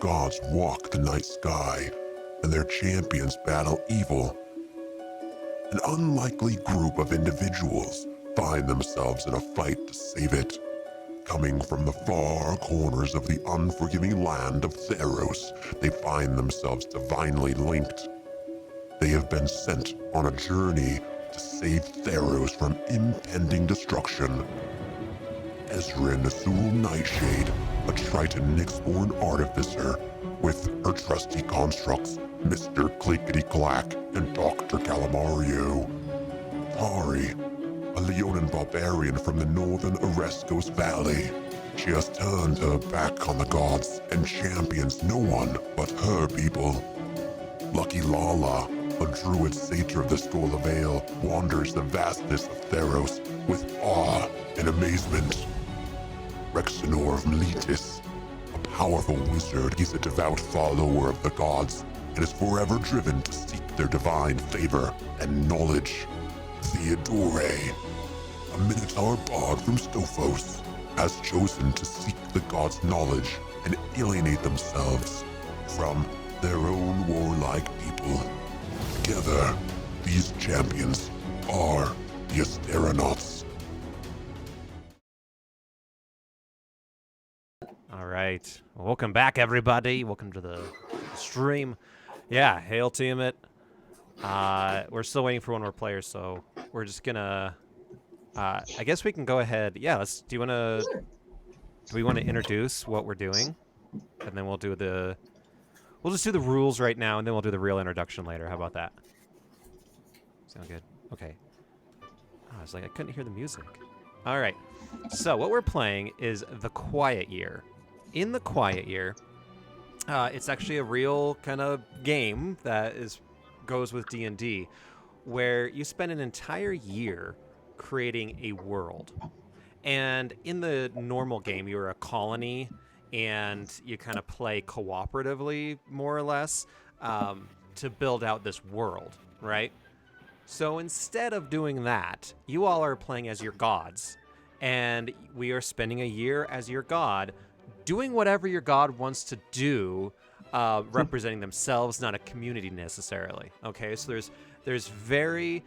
gods walk the night sky, and their champions battle evil. An unlikely group of individuals find themselves in a fight to save it. Coming from the far corners of the unforgiving land of Theros, they find themselves divinely linked. They have been sent on a journey to save Theros from impending destruction. Ezrin Azul Nightshade, a Triton Nyxborn artificer, with her trusty constructs, Mr. Clickety-Clack and Dr. Calamario. Tari, a Leonin barbarian from the northern Oreskos Valley. She has turned her back on the gods and champions no one but her people. Lucky Lala, a druid satyr of the Skola Vale, wanders the vastness of Theros with awe and amazement. Rexenor of Meletis, a powerful wizard, is a devout follower of the gods and is forever driven to seek their divine favor and knowledge. Theodore, a Minotaur bard from Stophos, has chosen to seek the gods' knowledge and alienate themselves from their own warlike people. Together, these champions are the Asteronauts. All right. Welcome back, everybody. Welcome to the stream. Yeah, hail team it. We're still waiting for one more player, so we're just gonna. I guess we can go ahead. Yeah, let's. Do we want to introduce what we're doing, and then we'll do the. We'll just do the rules right now, and then we'll do the real introduction later. How about that? Sound good? Okay. I was like, I couldn't hear the music. All right. So what we're playing is The Quiet Year. In The Quiet Year, it's actually a real kind of game that goes with D&D, where you spend an entire year creating a world. And in the normal game, you're a colony, and you kind of play cooperatively, more or less, to build out this world, right? So instead of doing that, you all are playing as your gods, and we are spending a year as your god, doing whatever your god wants to do, representing themselves, not a community necessarily. Okay, so there's very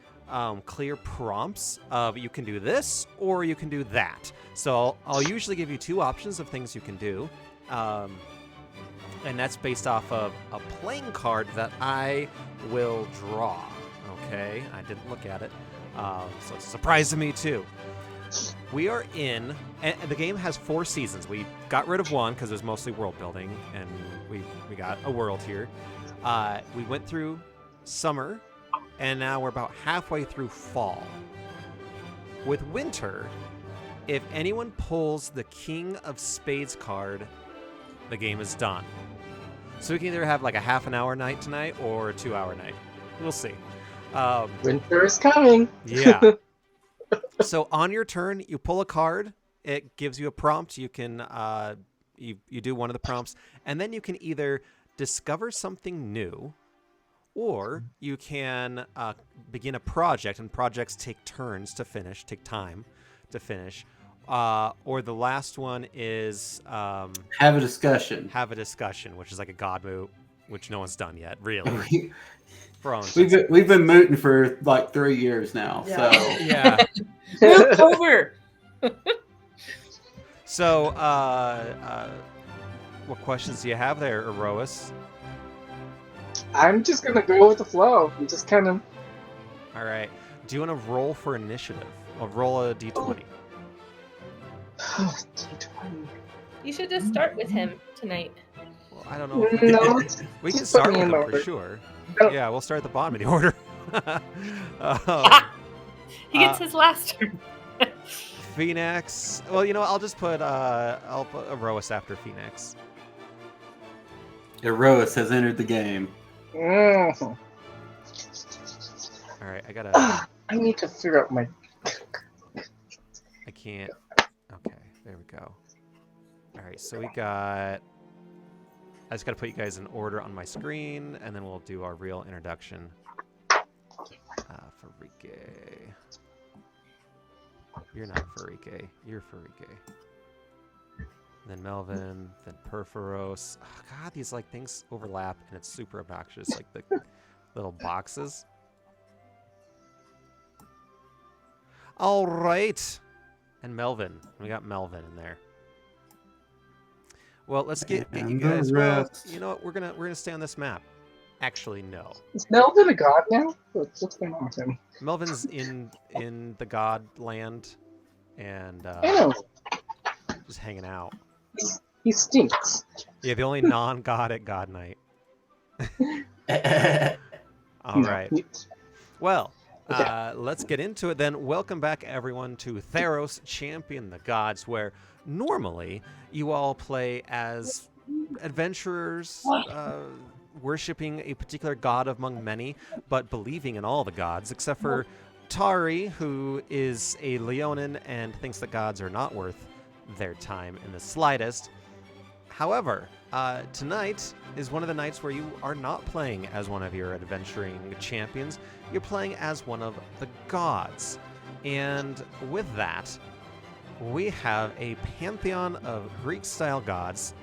clear prompts of you can do this or you can do that. So I'll usually give you two options of things you can do, and that's based off of a playing card that I will draw. Okay, I didn't look at it, so it's a surprise to me too. We are in, and the game has 4 seasons. We got rid of one because it was mostly world building, and we got a world here. We went through summer, and now we're about halfway through fall. With winter, if anyone pulls the King of Spades card, the game is done. So we can either have like a half an hour night tonight or a 2-hour night. We'll see. Winter is coming. Yeah. So on your turn, you pull a card. It gives you a prompt. You can you do one of the prompts, and then you can either discover something new, or you can begin a project. And projects take turns to finish, take time to finish. Or the last one is have a discussion. Have a discussion, which is like a god move, which no one's done yet, really. We've been mooting for like 3 years now. Yeah. So yeah. Move over. So, what questions do you have there, Erois? I'm just gonna go with the flow and just kind of. All right. Do you want to roll for initiative? I'll roll a d20. D20. You should just start with him tonight. Well, I don't know. No, We can just start put me with in them for order. sure. No. Yeah, we'll start at the bottom of the order. He gets his last turn. Phoenix. Well, you know, I'll just put Erois after Phoenix. Erois has entered the game. Mm. All right, I gotta. I need to figure out my. I can't. Okay, there we go. All right, so we got. I just gotta put you guys in order on my screen, and then we'll do our real introduction. Farike. You're not Farike. You're Farike. then Melvin, then Perforos. Oh, God, these like things overlap, and it's super obnoxious, like the little boxes. All right, and Melvin. We got Melvin in there. Well, let's get you And the guys. Well, rest. you know what? We're gonna stay on this map. Actually, no. Is Melvin a god now? What's going on with him? Melvin's in the god land, and I know. just hanging out. He stinks. Yeah, the only non-god at God Night. All No, right. he- Well, Okay. let's get into it then. Welcome back, everyone, to Theros Champion the Gods, where normally you all play as adventurers, worshipping a particular god among many, but believing in all the gods, except for Tari, who is a Leonin and thinks that gods are not worth their time in the slightest. However, tonight is one of the nights where you are not playing as one of your adventuring champions. You're playing as one of the gods. And with that, we have a pantheon of Greek-style gods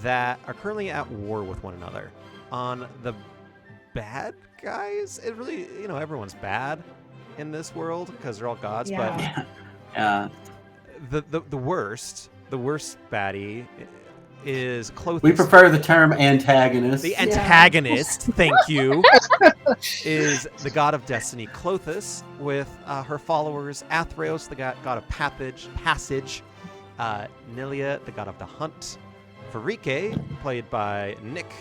that are currently at war with one another. On the bad guys, it really, everyone's bad in this world because they're all gods, Yeah. but the worst baddie is Clothis. We prefer the term antagonist. The antagonist, thank you, is the god of destiny, Clothis, with her followers, Athreos, the god of passage, Nilia, the god of the hunt, Farike, played by Nick,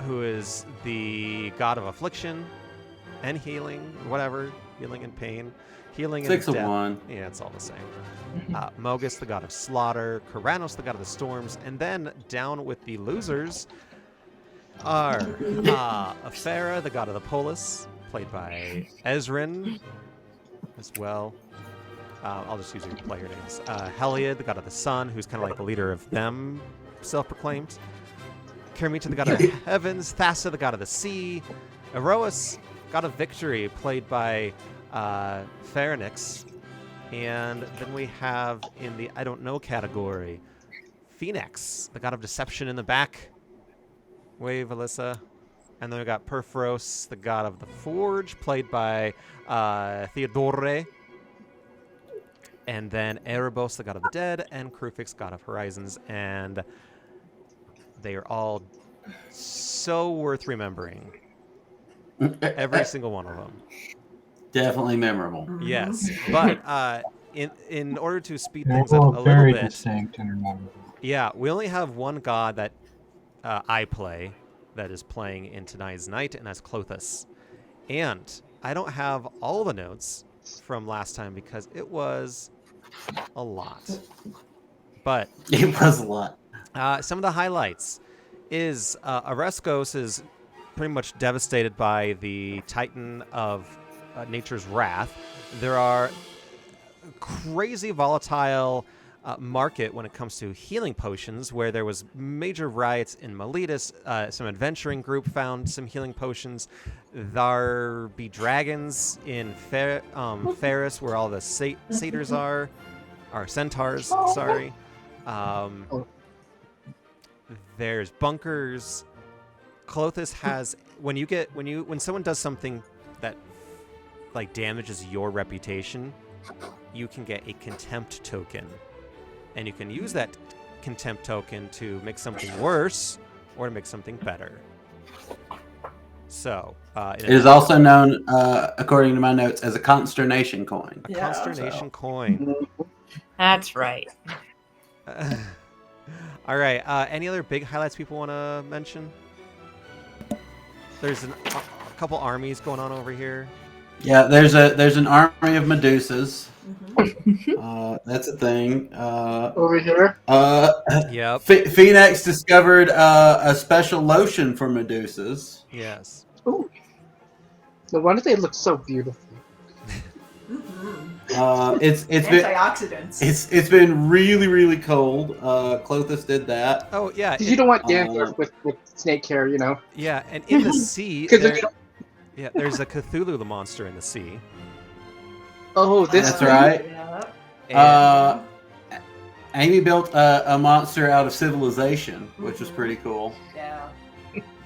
who is the god of affliction and healing, whatever, healing and pain, healing and 6 of death. 1. Yeah, it's all the same. Mogus, the god of slaughter, Karanos, the god of the storms, and then down with the losers are Aphera, the god of the polis, played by Ezrin as well. I'll just use your player names. Heliod, the god of the sun, who's kind of like the leader of them, self-proclaimed. Kermita, the god of the heavens, Thassa, the god of the sea, Erois, god of victory, played by Pharonix. And then we have in the I don't know category, Phoenix, the god of deception in the back. Wave, Alyssa. And then we got Perforos, the god of the forge, played by Theodore. And then Erebos, the god of the dead, and Krufix, god of horizons. And they are all so worth remembering. Every single one of them. Definitely memorable. Yes, but in order to speed They're things up all a very little bit, distinct and rememberable. yeah, we only have one god that I play that is playing in tonight's night, and that's Clothis. And I don't have all the notes from last time because it was a lot. But It was a lot. some of the highlights is Areskos is pretty much devastated by the Titan of nature's wrath. There are crazy volatile market when it comes to healing potions, where there was major riots in Miletus. Some adventuring group found some healing potions. There be dragons in Theros, where all the satyrs are, or centaurs. Sorry. There's bunkers. Clothis has when someone does something that like damages your reputation, you can get a contempt token, and you can use that contempt token to make something worse or to make something better. So It is also known, according to my notes, as a consternation coin. a consternation coin. That's right. All right. Any other big highlights people want to mention? There's a couple armies going on over here. Yeah, there's an army of Medusas. That's a thing. Over here. Yep. Phoenix discovered a special lotion for Medusas. Yes. Ooh. No wonder they look so beautiful. It's been antioxidants. it's been really cold. Clothis did that. Oh yeah. Because you don't want Gandalf with snake hair, you know. Yeah, and in the sea, Because there's a Cthulhu monster in the sea. oh, this That's right. Yeah. And Amy built a monster out of civilization, which was pretty cool. Yeah.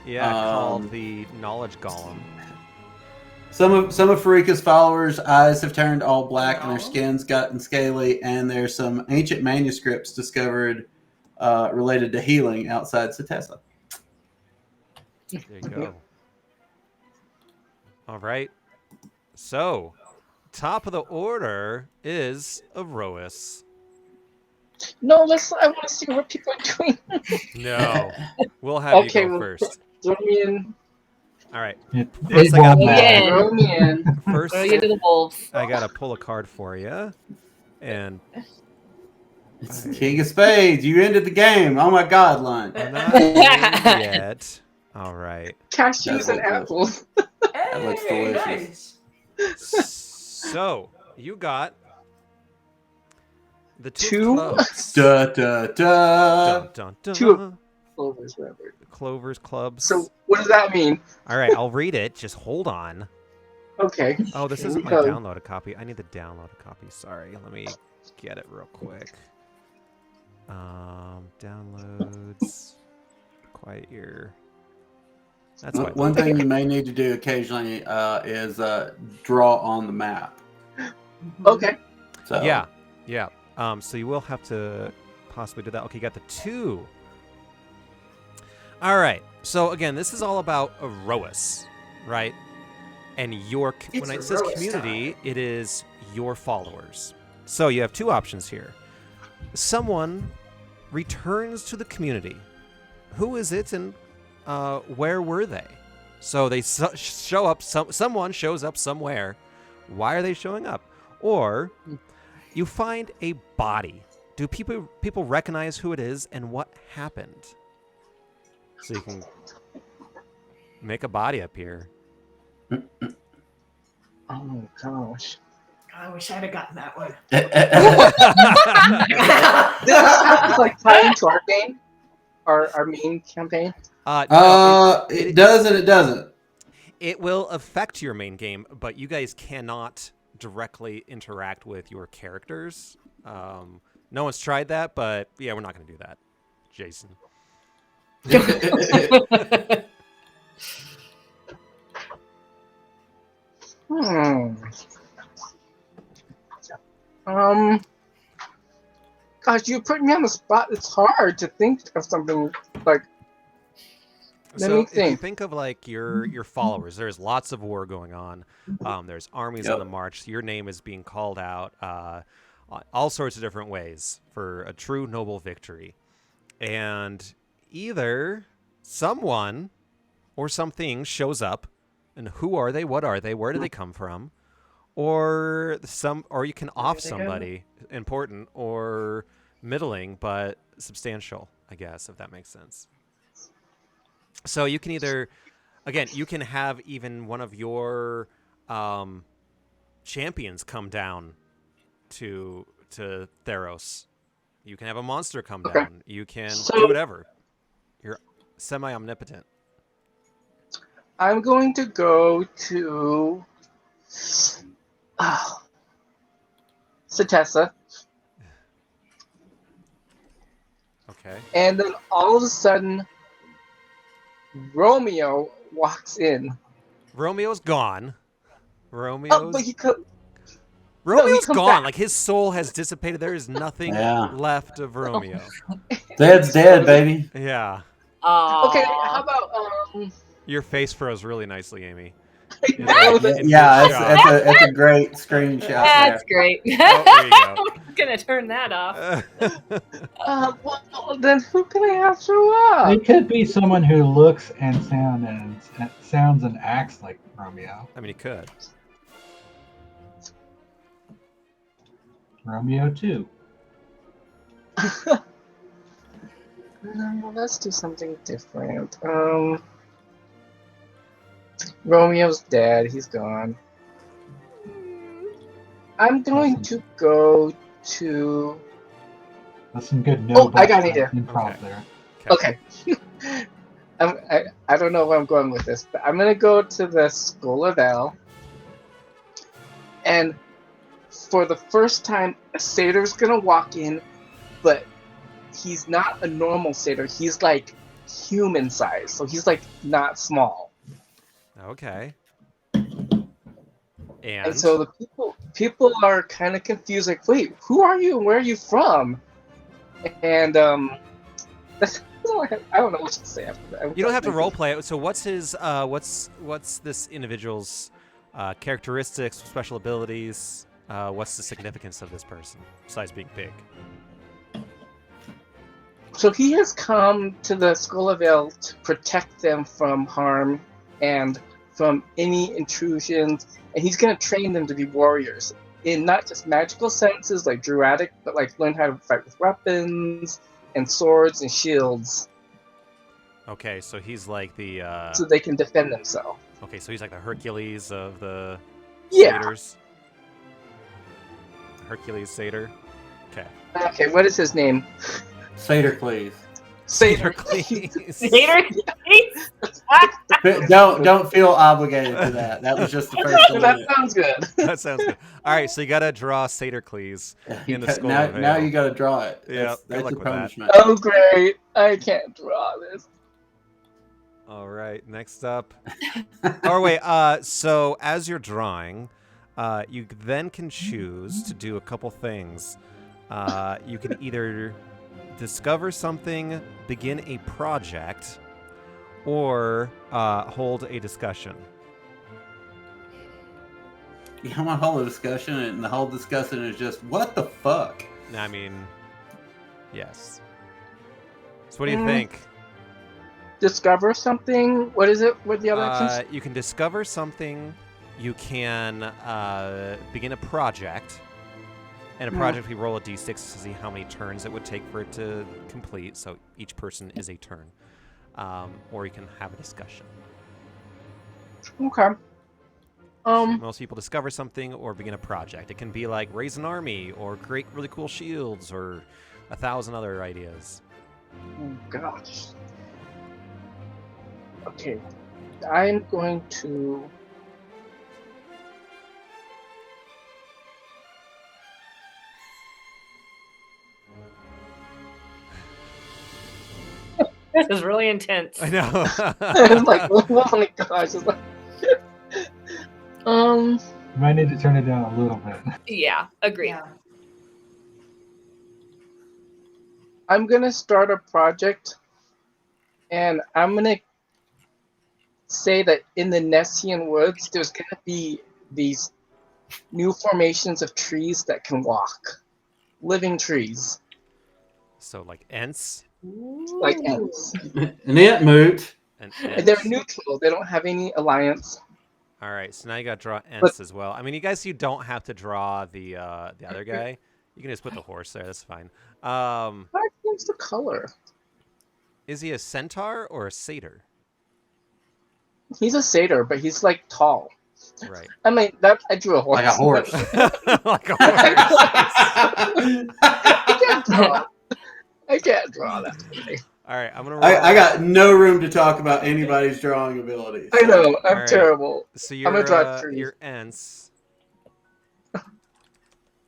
Yeah, called the Knowledge Golem. Some of Farika's followers' eyes have turned all black and their skin's gotten scaly, and there's some ancient manuscripts discovered related to healing outside Satessa. There you go. All right. So, top of the order is Aroas. No, I want to see what people are doing. No. We'll have Okay, you go well, first. Throw me in. All right. It I gotta won't pull- matter. Throw me in. First, Throw you to the wolves. I got to pull a card for you. And It's the King of Spades. You ended the game. Oh my God, Lunch. I'm not in yet. All right. Cashews and apples. That looks delicious. So, you got the Two? clubs. Da da da. Dun, dun, dun. Two. Clovers, whatever. Clovers clubs. So, what does that mean? All right, I'll read it. Just hold on. Okay. Oh, this Here isn't we my go. downloaded copy. I need the downloaded copy. Sorry. Let me get it real quick. Downloads. Quiet ear. That's why. One thing you may need to do occasionally is draw on the map. Okay. So Yeah. So you will have to possibly do that. Okay, you got the 2. All right. So again, this is all about Aroas, right? And when it says Aroas community, it is your followers. So you have 2 options here. Someone returns to the community. Who is it, and where were they? So they show up. Someone shows up somewhere. Why are they showing up? Or you find a body. Do people recognize who it is and what happened? So you can make a body appear. Oh gosh. I wish I'd have gotten that one. This is like tied into our game, our main campaign. No, it does and it doesn't. It will affect your main game, but you guys cannot directly interact with your characters. No one's tried that, but yeah, we're not going to do that, Jason. Gosh, you put me on the spot. It's hard to think of something like. Let me If you think. think of like your followers, there's lots of war going on. There's armies on the march. Your name is being called out all sorts of different ways for a true noble victory. And either someone or something shows up, and who are they? What are they? Where do they come from? Or you can off somebody important or middling but substantial, I guess, if that makes sense. So you can either, again, you can have even one of your champions come down to Theros. You can have a monster come down. You can do whatever. You're semi-omnipotent. I'm going to go to Satessa, Okay. and then all of a sudden, Romeo walks in. Romeo's gone. Oh, but he could. Romeo's comes gone. back. Like his soul has dissipated. There is nothing left of Romeo. Dead's dead, baby. Yeah. Okay, how about Your face froze really nicely, Amy. Oh, that- Yeah, it's a great screenshot. That's great. Oh, there you go. I'm gonna turn that off. well, then who can I have show up? It could be someone who looks and sounds and acts like Romeo. I mean, he could. Romeo too. No, let's do something different. Romeo's dead. He's gone. I'm going to go to. That's some good Oh, I got an idea. improv Okay. there. Okay. I don't know where I'm going with this, but I'm gonna go to the Skull of El, and for the first time, a satyr's gonna walk in, but he's not a normal satyr. He's like human size, so he's like not small. Okay. And so the people are kind of confused, like, wait, who are you and where are you from? And that's all I don't know what to say after that. You don't have to role play it. So what's his what's this individual's characteristics, special abilities? What's the significance of this person besides being big? So he has come to the Skull of Ale to protect them from harm and from any intrusions, and he's going to train them to be warriors in not just magical senses like druidic, but like learn how to fight with weapons and swords and shields. Okay, so he's like the so they can defend themselves. Okay, so he's like the Hercules of the Yeah. satyrs. Hercules satyr. Okay. Okay, what is his name? Satyr, Satyrcles. Don't feel obligated to that. That was just the first one. That sounds good. That sounds good. All right, so you gotta draw Satyrcles in the Skull of Ale. Now you got to draw it. Yeah, good that's luck your with that. punishment. Oh great, I can't draw this. All right, next up. Oh wait, so as you're drawing, you then can choose to do a couple things. You can either discover something, begin a project, or hold a discussion. You don't want to hold a discussion, and the whole discussion is just, what the fuck? I mean, yes. So what do you think? Discover something. What is it? What are the other options? You can discover something. You can begin a project. And a project, we roll a d6 to see how many turns it would take for it to complete. So each person is a turn. Or you can have a discussion. Okay. Most people discover something or begin a project. It can be like raise an army or create really cool shields or 1,000 other ideas. Oh gosh. Okay. I'm going to. This is really intense. I know. I'm like, oh my gosh. It's like, You might need to turn it down a little bit. Yeah, agree. I'm gonna start a project, and I'm gonna say that in the Nessian woods, there's gonna be these new formations of trees that can walk, living trees, So like Ents. like ants. An ant moot. And They're Ents. neutral. They don't have any alliance. All right, so now you got to draw Ents as well. I mean, you don't have to draw the other guy. You can just put the horse there. That's fine. What's the color? Is he a centaur or a satyr? He's a satyr, but he's like tall. Right. I mean, that I drew a horse. Like a horse. Like a horse. I can't draw that. All right, I'm gonna. Roll. I got no room to talk about anybody's drawing abilities. I know. I'm Alright. terrible. So I'm gonna draw your trees. your Ents.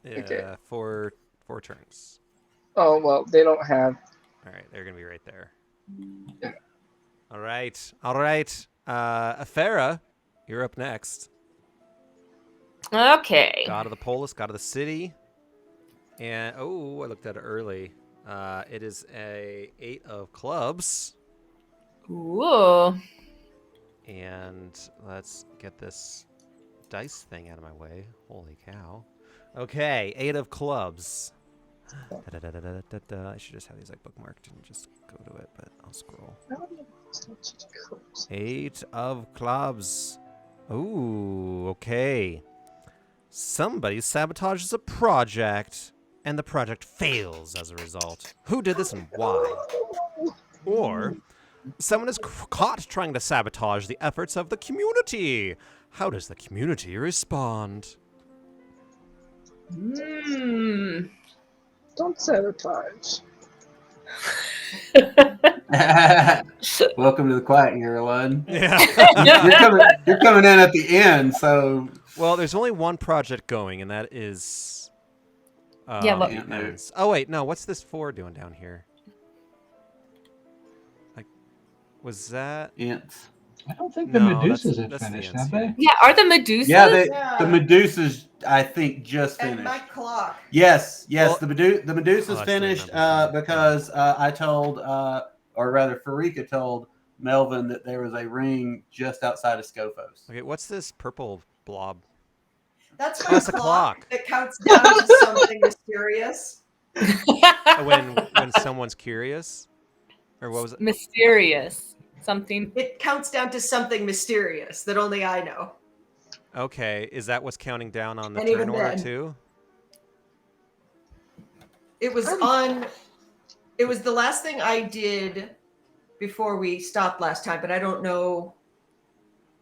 Okay. For 4 turns. Oh well, they don't have. All right, they're gonna be right there. Yeah. All right. Athera, you're up next. Okay. God of the Polis, God of the City, and I looked at it early. It is a 8 of clubs, Ooh. and let's get this dice thing out of my way. Holy cow! Okay, 8 of clubs. I should just have these like bookmarked and just go to it, but I'll scroll. 8 of clubs. Ooh, okay. Somebody sabotages a project, and the project fails as a result. Who did this and why? Or someone is caught trying to sabotage the efforts of the community. How does the community respond? Don't sabotage. Welcome to the quiet year, Lud. Yeah. You're coming in at the end, so Well, there's only one project going, and that is Yeah, what- the Ant mode. ends. Oh wait, no. What's this 4 doing down here? Like, was that? Ants. I don't think the No, Medusas had that's the finished, ants, have they? Yeah, are the Medusas? Yeah, Yeah. the Medusas, I think, just And finished. my clock. Yes, Well- the Medusas Oh, I still finished remember. because I told, or rather, Farika told Melvin that there was a ring just outside of Scophos. Okay, what's this purple blob? That's Oh, my it's a clock. that counts down to something mysterious. When someone's curious, or what was it? Mysterious. Something. It counts down to something mysterious that only I know. Okay, is that what's counting down on the And turn even order then- too? It was on. It was the last thing I did before we stopped last time, but I don't know.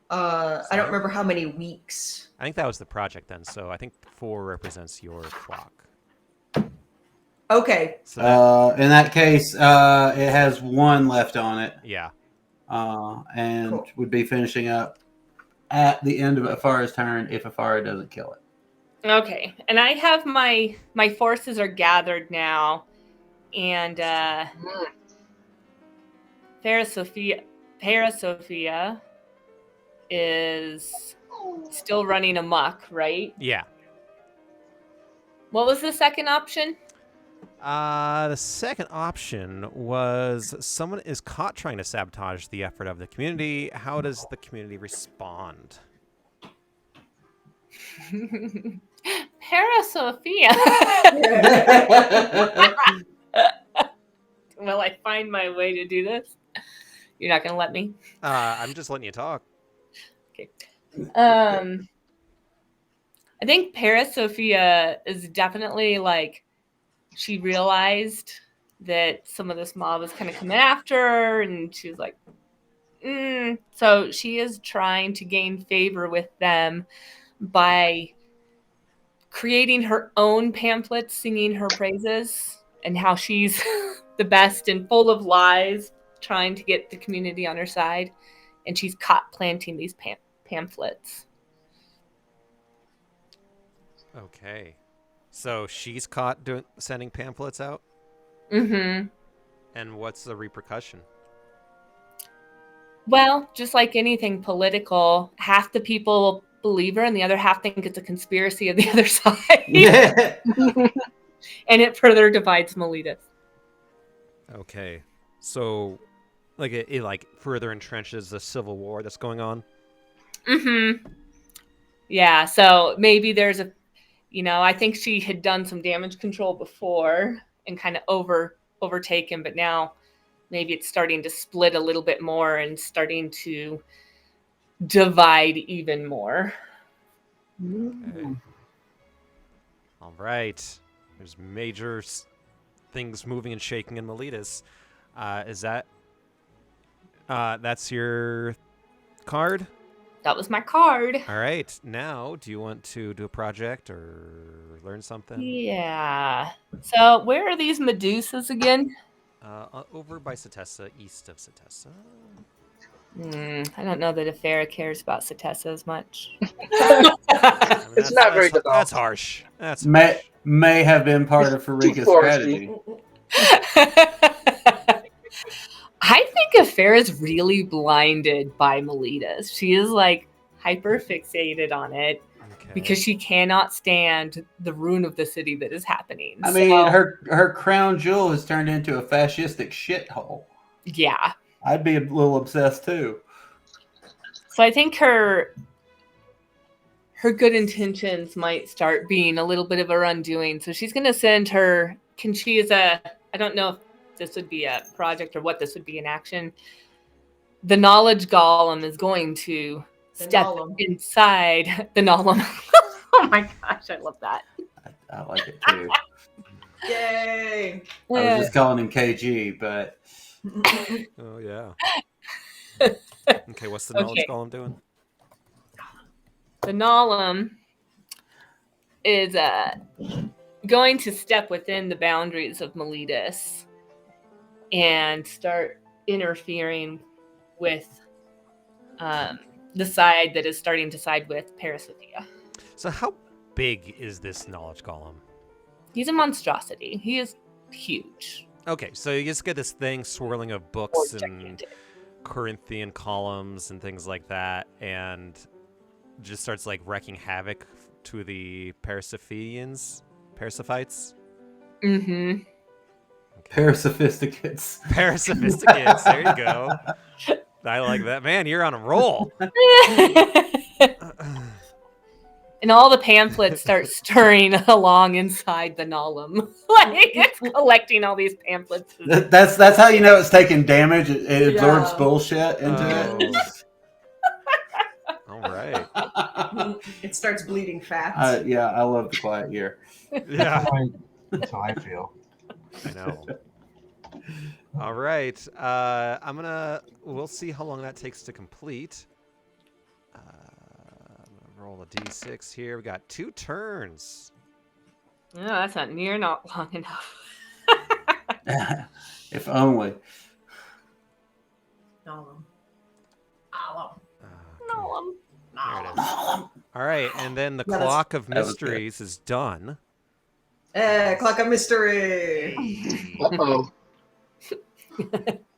I don't remember how many weeks. I think that was the project then. So I think 4 represents your clock. Okay. So that, In that case, it has 1 left on it, yeah. and Cool. would be finishing up at the end of Afara's turn if Afara doesn't kill it. Okay, and I have my forces are gathered now, and Para Sophia is still running amok, right? Yeah. What was the second option? The second option was someone is caught trying to sabotage the effort of the community. How does the community respond? Para Sophia. Will I find my way to do this? You're not gonna let me? I'm just letting you talk. I think Paris Sophia is definitely like she realized that some of this mob was kind of coming after her, and she was like, so she is trying to gain favor with them by creating her own pamphlets singing her praises and how she's the best and full of lies, trying to get the community on her side, and she's caught planting these pamphlets. Okay. So she's caught sending pamphlets out? Mm-hmm. And what's the repercussion? Well, just like anything political, half the people believe her and the other half think it's a conspiracy of the other side. Yeah. And it further divides Miletus. Okay. So, like, it like further entrenches the civil war that's going on? Mm-hmm. Yeah, so maybe there's I think she had done some damage control before and kind of overtaken, but now maybe it's starting to split a little bit more and starting to divide even more. Okay. All right. There's major things moving and shaking in Miletus. Is that... that's your card? That was my card. All right. Now, do you want to do a project or learn something? Yeah. So where are these Medusas again? Over by Setessa, east of Setessa. I don't know that Afera cares about Setessa as much. I mean, It's not very developed. That's harsh. That's may harsh. have been part of Farika's foresty. strategy. I think Afera's really blinded by Miletus. She is like hyper fixated on it Okay. because she cannot stand the ruin of the city that is happening. I mean, So, her crown jewel has turned into a fascistic shithole. yeah. I'd be a little obsessed too. So I think her good intentions might start being a little bit of her undoing. So she's going to send her. I don't know if this would be a project or what this would be in action. The knowledge golem is going to step Nollum. inside the Nollum. Oh my gosh, I love that. I like it too. Yay! I was just calling him KG, but Oh, yeah. Okay, what's the knowledge Okay. golem doing? The Nollum is going to step within the boundaries of Miletus and start interfering with the side that is starting to side with Parasophia. So how big is this knowledge golem? He's a monstrosity. He is huge. Okay, so you just get this thing swirling of Or books and gigantic. Corinthian columns and things like that, and just starts like wreaking havoc to the Persophians, Persophites. Mm-hmm. Parasophisticates. Parasophisticates. There you go. I like that. Man, you're on a roll. And all the pamphlets start stirring along inside the Nolum. Like it's collecting all these pamphlets. That's how you know it's taking damage. It absorbs Yeah. bullshit into it. All right. It starts bleeding fat. Yeah, I love the quiet year. Yeah, That's how I feel. I know. All right. We'll see how long that takes to complete. I'm gonna roll a d6 here. We got 2 turns. No, that's not long enough. If only. No. Nolum. There it is. All right, and then the Yeah, that's- clock of that was good. mysteries is done. Clock of mystery. Uh-oh.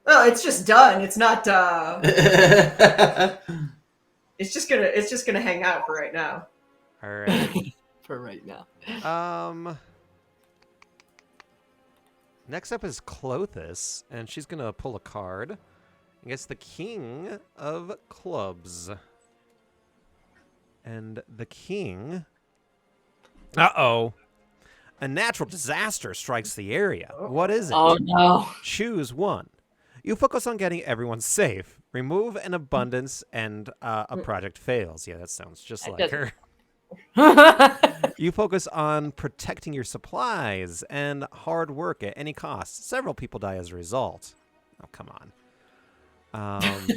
Well, it's just done. It's not. It's just gonna hang out for right now. All right. For right now. Next up is Clothis, and she's gonna pull a card. I guess the King of Clubs. And the King. Uh-oh. A natural disaster strikes the area. What is it? Oh no. Choose one. You focus on getting everyone safe. Remove an abundance, and a project fails. Yeah, that sounds just That like doesn't- her. You focus on protecting your supplies and hard work at any cost. Several people die as a result. Oh, come on. Like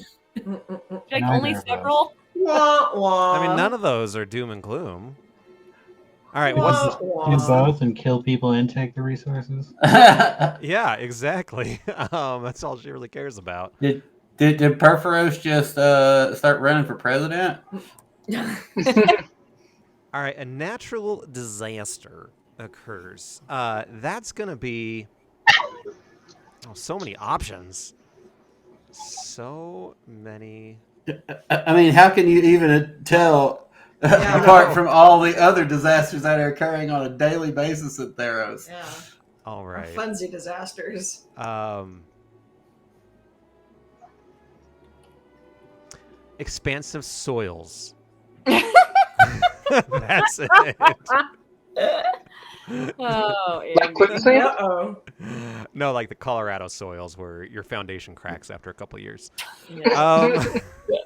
Neither only of us. several? Wah, wah. I mean, none of those are doom and gloom. All right, Wah, what's... wah. Do both and kill people and take the resources. Yeah, exactly. That's all she really cares about. Did Perforos just start running for president? All right, a natural disaster occurs. That's going to be... Oh, so many options. So many... I mean, how can you even tell Yeah, I apart know. from all the other disasters that are occurring on a daily basis at Theros? Yeah. All right. Funsy disasters. Expansive soils. That's it. Oh, Like Andy. quicksand? Uh-oh. No, like the Colorado soils where your foundation cracks after a couple of years. Yeah.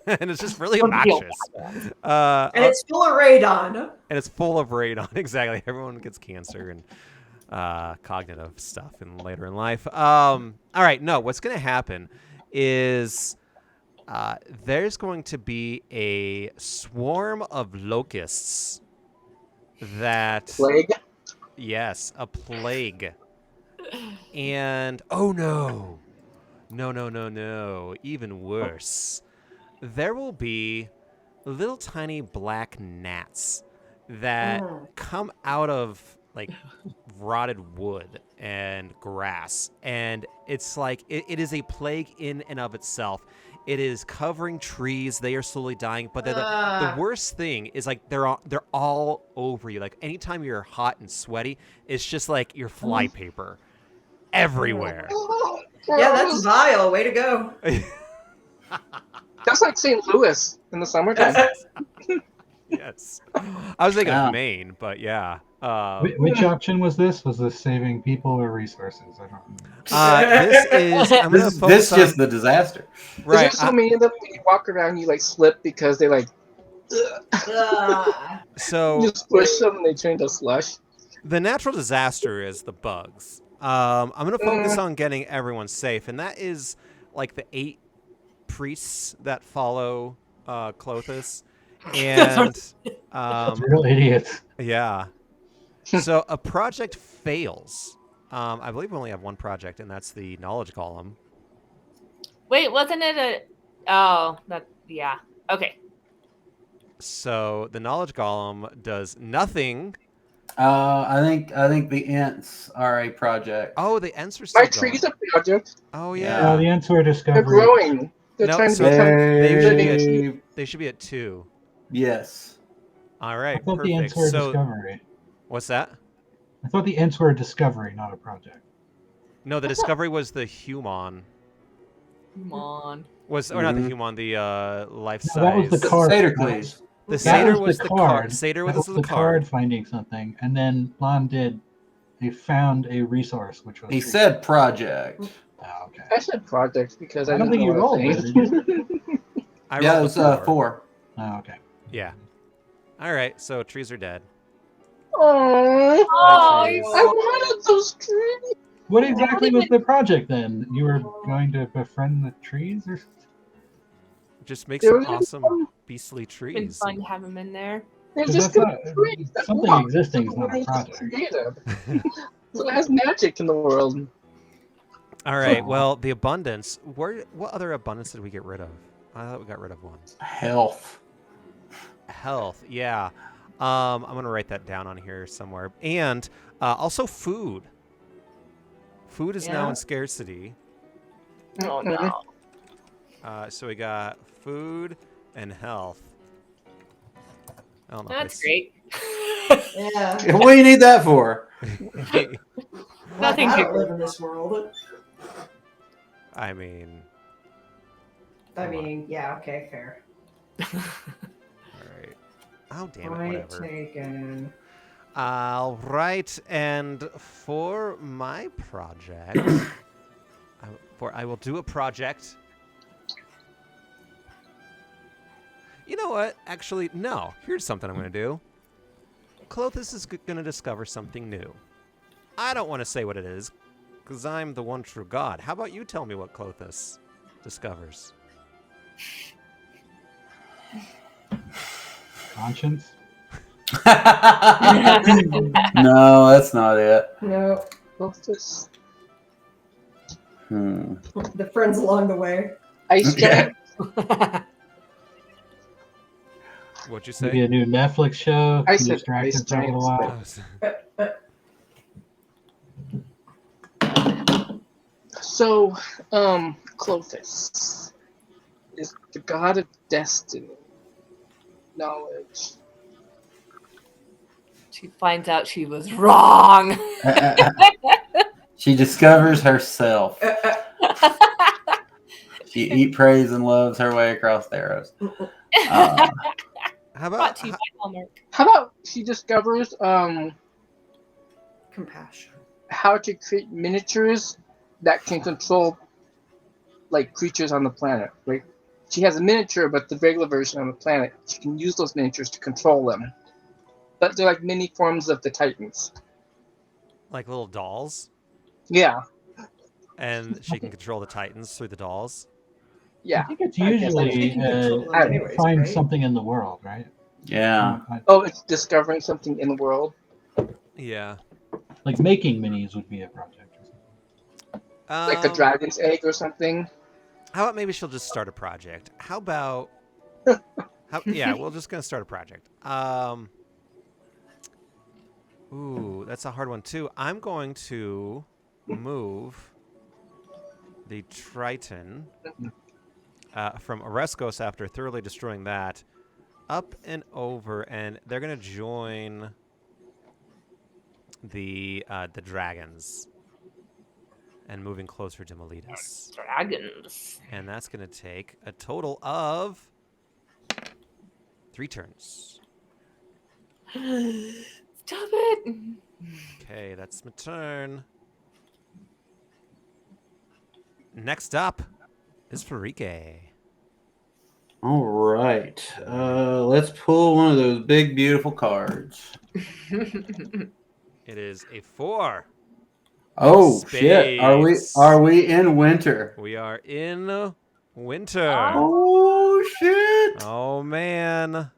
And it's just really Don't feel obnoxious. And it's full of radon. And it's full of radon. Exactly. Everyone gets cancer and cognitive stuff later in life. All right. No, what's going to happen is there's going to be a swarm of locusts that... Plague? Yes, a plague. And, oh no. No. Even worse. There will be little tiny black gnats that come out of like rotted wood and grass. And it's like, it is a plague in and of itself. It is covering trees. They are slowly dying. But the worst thing is like they're all over you. Like anytime you're hot and sweaty, it's just like your flypaper everywhere. Yeah, that's vile. Way to go. That's like St. Louis in the summertime. Yes. I was thinking Yeah. of Maine, but yeah. Which option was this? Was this saving people or resources? I don't know. This is... I'm going to This focus on... just the disaster. Right. There's so many of them when you walk around, you like slip because they like So... you squish them and they turn to slush. The natural disaster is the bugs. I'm going to focus on getting everyone safe, and that is like the 8 priests that follow Clothis. And It's real idiots. yeah. So a project fails. I believe we only have one project, and that's the knowledge column. Wait, wasn't it a... Oh, that... Yeah. Okay. So the knowledge column does nothing I think the Ents are a project. Oh, the Ents are still My going. trees are project. Oh Yeah. yeah. The Ents were They're discovered. growing. They're No, trying to so become they should be living at trees. they should be at 2. Yes. All I right, thought the Ents perfect. were a So discovery. what's that? I thought the Ents were a discovery, not a project. No, the discovery was the human. Come on. Or not the Mhm. human, the life No, size. that was the card. Satyr-Cleaves. The That satyr was the card. Satyr That was was the the card. card finding something, and then Lon did. They found a resource, which was. He trees. said project. Oh, okay. I said project because I don't didn't think you know what rolled I it, was did saying. I Yeah, it rolled was a 4. 4. Oh, okay. Yeah. All right, so trees are dead. Aww, Oh, trees. I wanted those trees. What exactly was the project then? You were going to befriend the trees, or Just make They some were gonna awesome become- beastly It's been trees. fun to have him in there. They're 'Cause just that's gonna not- be trees that something walk. existing is not a Something project. creative. So it has magic in the world. All right. Well, the abundance. What other abundance did we get rid of? I thought we got rid of one. Health. Health. Yeah. I'm gonna write that down on here somewhere. And also food. Food is now Yeah. in scarcity. Oh Mhm. no. So we got food and health. I don't know. if That's I great. Yeah. What do you need that for? see- Nothing I to- don't live in this world. I mean, I Come on. mean, yeah, okay, fair. all right. Oh damn it! Point Whatever. taken. All right, and for my project, I will do a project. You know what? Actually, no. Here's something I'm going to do. Clothis is going to discover something new. I don't want to say what it is, because I'm the one true God. How about you tell me what Clothis discovers? conscience? No, that's not it. No, What's this? the friends along the way. Ice Yeah. giant. What'd you Maybe say? a new Netflix show. I Can said distract ice us for a little giants, while. So, Clothis is the god of destiny, knowledge. She finds out she was wrong. She discovers herself. She eat, prays, and loves her way across Theros. How Brought about to you by Hallmark. How about she discovers Compassion. how to create miniatures that can control like creatures on the planet. Like she has a miniature, but the regular version on the planet, she can use those miniatures to control them. But they're like mini forms of the Titans. like little dolls? Yeah, And she can control the Titans through the dolls? yeah. I think it's I guess usually She can control them I anyways, find right? something in the world, right? Yeah. Oh, it's discovering something in the world. Yeah. Like making minis would be a project. Or something. Like a dragon's egg or something. How about maybe she'll just start a project? How about yeah, we're just gonna start a project. Ooh, that's a hard one too. I'm going to move the Triton from Oreskos after thoroughly destroying that up and over, and they're gonna join the dragons and moving closer to Miletus. Dragons. And that's going to take a total of 3 turns. Stop it. Okay, that's my turn. Next up is Farike. All right. Let's pull one of those big, beautiful cards. It is a 4. Oh shit! Spades. Are we in winter? We are in winter. Oh shit! Oh, man.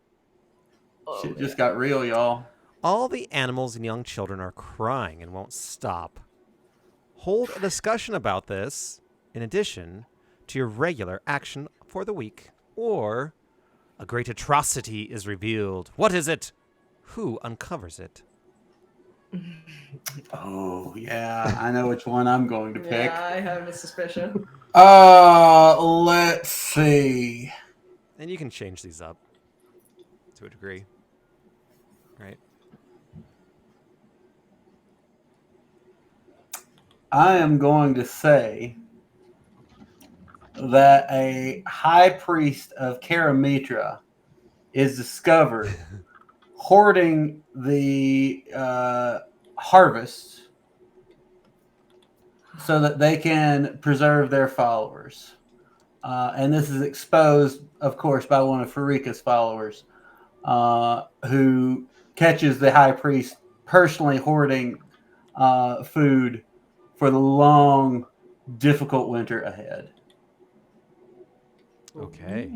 Oh, Shit just got real, y'all. All the animals and young children are crying and won't stop. Hold a discussion about this in addition to your regular action for the week, or a great atrocity is revealed. What is it? Who uncovers it? Oh yeah, I know which one I'm going to pick. Yeah, I have a suspicion. Let's see. And you can change these up to a degree, right? I am going to say that a high priest of Karamitra is discovered hoarding the harvest so that they can preserve their followers. And this is exposed, of course, by one of Farika's followers, who catches the high priest personally hoarding food for the long, difficult winter ahead. Okay.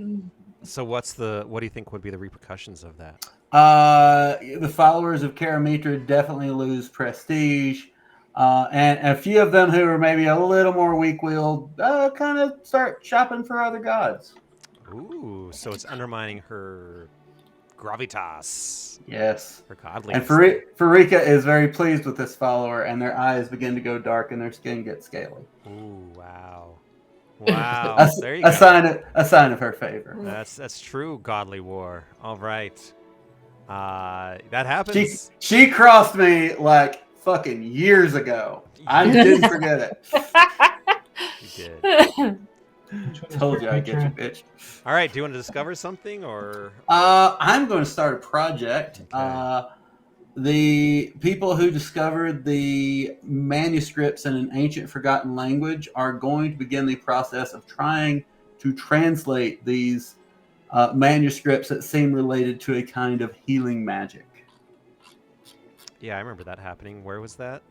So what do you think would be the repercussions of that? The followers of Karamitra definitely lose prestige. And a few of them who are maybe a little more weak-willed kind of start shopping for other gods. Ooh, so it's undermining her gravitas, Yes. her And godliness. Farika is very pleased with this follower, and their eyes begin to go dark and their skin gets scaly. Ooh, wow. Wow. There you A go. sign of her favor. That's true godly war. All right. That happens. She crossed me like fucking years ago. I didn't forget it. You did. Which one is Told for you I'd get you, future? bitch. All right. Do you want to discover something or? I'm going to start a project. Okay. The people who discovered the manuscripts in an ancient forgotten language are going to begin the process of trying to translate these manuscripts that seem related to a kind of healing magic. Yeah, I remember that happening. Where was that?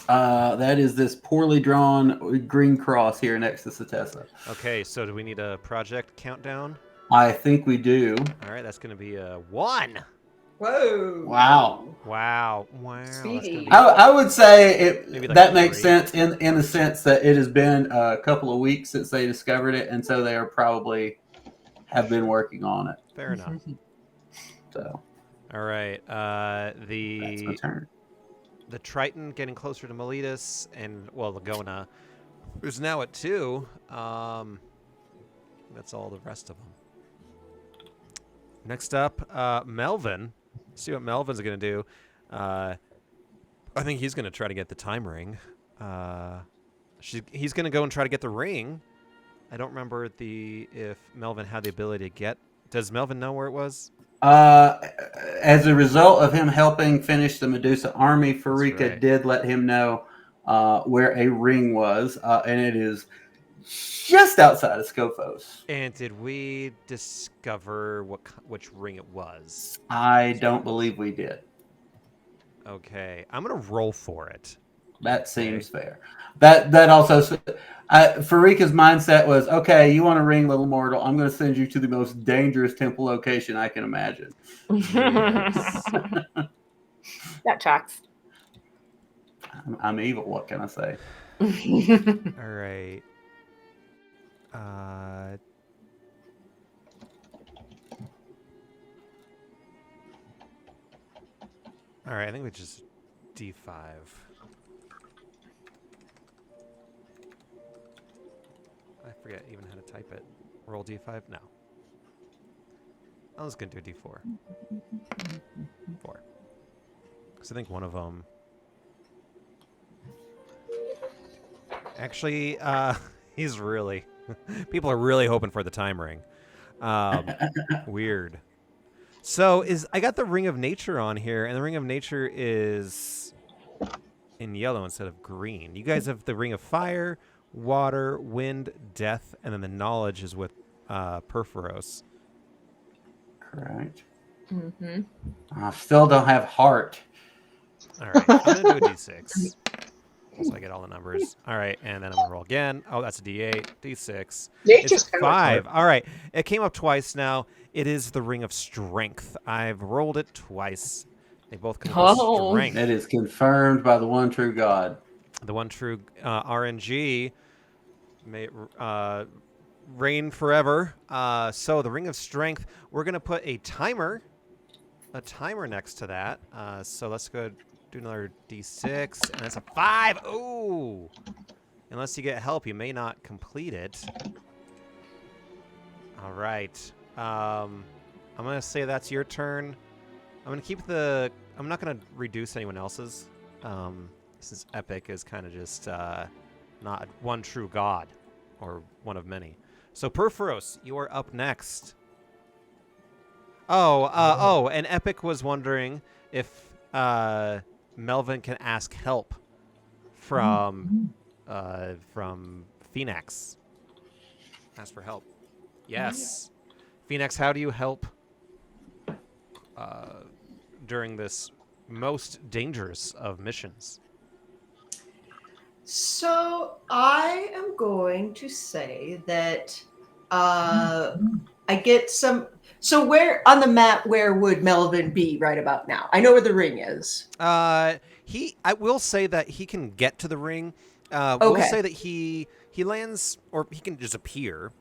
That is this poorly drawn green cross here next to Satessa. Okay, so do we need a project countdown? I think we do. All right, that's going to be a 1. Whoa. Wow. Wow. That's Speedy. gonna I would say Maybe like that makes 3. sense in the sense that it has been a couple of weeks since they discovered it, and so they are probably have been working on it. Fair enough. So All right. that's my turn. The Triton getting closer to Miletus, and well, Lagona, who's now at 2. That's all the rest of them. Next up, Melvin. See what Melvin's gonna do. I think he's gonna try to get the time ring. He's gonna go and try to get the ring. I don't remember if Melvin had the ability to get. Does Melvin know where it was? As a result of him helping finish the Medusa army, Farika right. did let him know where a ring was, and it is just outside of Scophos. And did we discover which ring it was? I don't believe we did. Okay, I'm gonna roll for it. That seems fair. That also, Farika's mindset was, okay, you want a ring, little mortal? I'm going to send you to the most dangerous temple location I can imagine. That tracks. I'm evil. What can I say? All right. All right, I think we just D5. I forget even how to type it. Roll D5? No. I was going to do a D4. 4. Because I think one of them... Actually, he's really... People are really hoping for the time ring. Weird. So I got the Ring of Nature on here, and the Ring of Nature is in yellow instead of green. You guys have the Ring of Fire, Water, Wind, Death, and then the Knowledge is with Perforos. Correct. Mm-hmm. I still don't have heart. All right, I'm going to do a D6. So I get all the numbers. All right, and then I'm going to roll again. Oh, that's a D8, D6. It's 5. All right, it came up twice now. It is the Ring of Strength. I've rolled it twice. They both come with strength. It is confirmed by the one true God. The one true RNG may reign forever. So the Ring of Strength, we're going to put a timer next to that. So let's go do another d6, and that's a 5. Ooh! Unless you get help, you may not complete it. All right. I'm gonna say that's your turn. I'm gonna keep the. I'm not gonna reduce anyone else's. Since Epic is kind of just not one true god, or one of many. So Perforos, you are up next. Oh, and Epic was wondering if Melvin can ask help from Phoenix. Ask for help. Yes. Phoenix, how do you help during this most dangerous of missions? So I am going to say that I get some. So where on the map, where would Melvin be right about now? I know where the ring is. I will say that he can get to the ring. We'll Okay. say that he lands, or he can just appear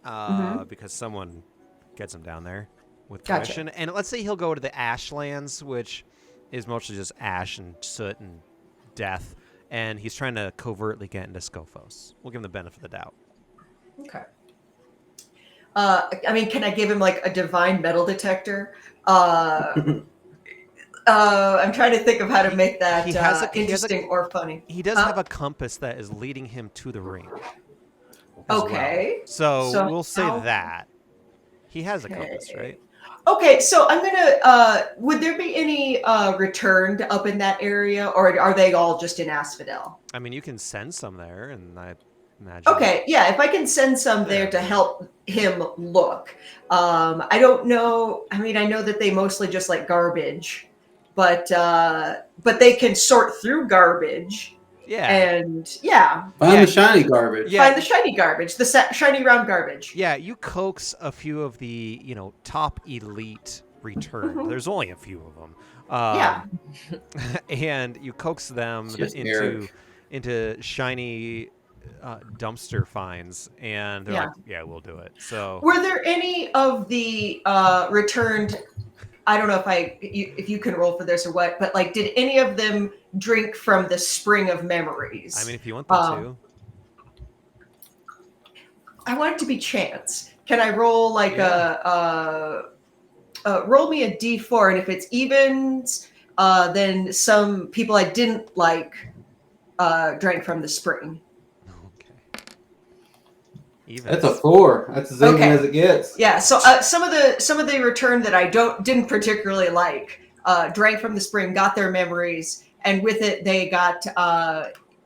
because someone gets him down there with Gotcha. permission. And let's say he'll go to the Ashlands, which is mostly just ash and soot and death. And he's trying to covertly get into Scophos. We'll give him the benefit of the doubt. Okay. I mean, can I give him like a divine metal detector? I'm trying to think of how to make that interesting or funny. He does have a compass that is leading him to the ring. Okay. Well. So we'll say how- that. He has a compass, right? Okay, so I'm gonna. Would there be any returned up in that area, or are they all just in Asphodel? I mean, you can send some there, and I imagine. Okay, yeah. If I can send some there to help him look. I don't know. I mean, I know that they mostly just like garbage, but they can sort through garbage. Yeah. And yeah. Find the shiny garbage. Yeah. Find the shiny garbage, the shiny round garbage. Yeah, you coax a few of the, top elite returned. There's only a few of them. Yeah. And you coax them into shiny dumpster finds, and they're like, yeah, we'll do it. So were there any of the returned, I don't know if you can roll for this or what, but like, did any of them drink from the spring of memories? I mean, if you want them to. I want it to be chance. Can I roll like roll me a d4, and if it's evens, then some people I didn't like drank from the spring. Even. That's a 4. That's as even as it gets. Yeah. So some of the return that I didn't particularly like drank from the spring, got their memories, and with it they got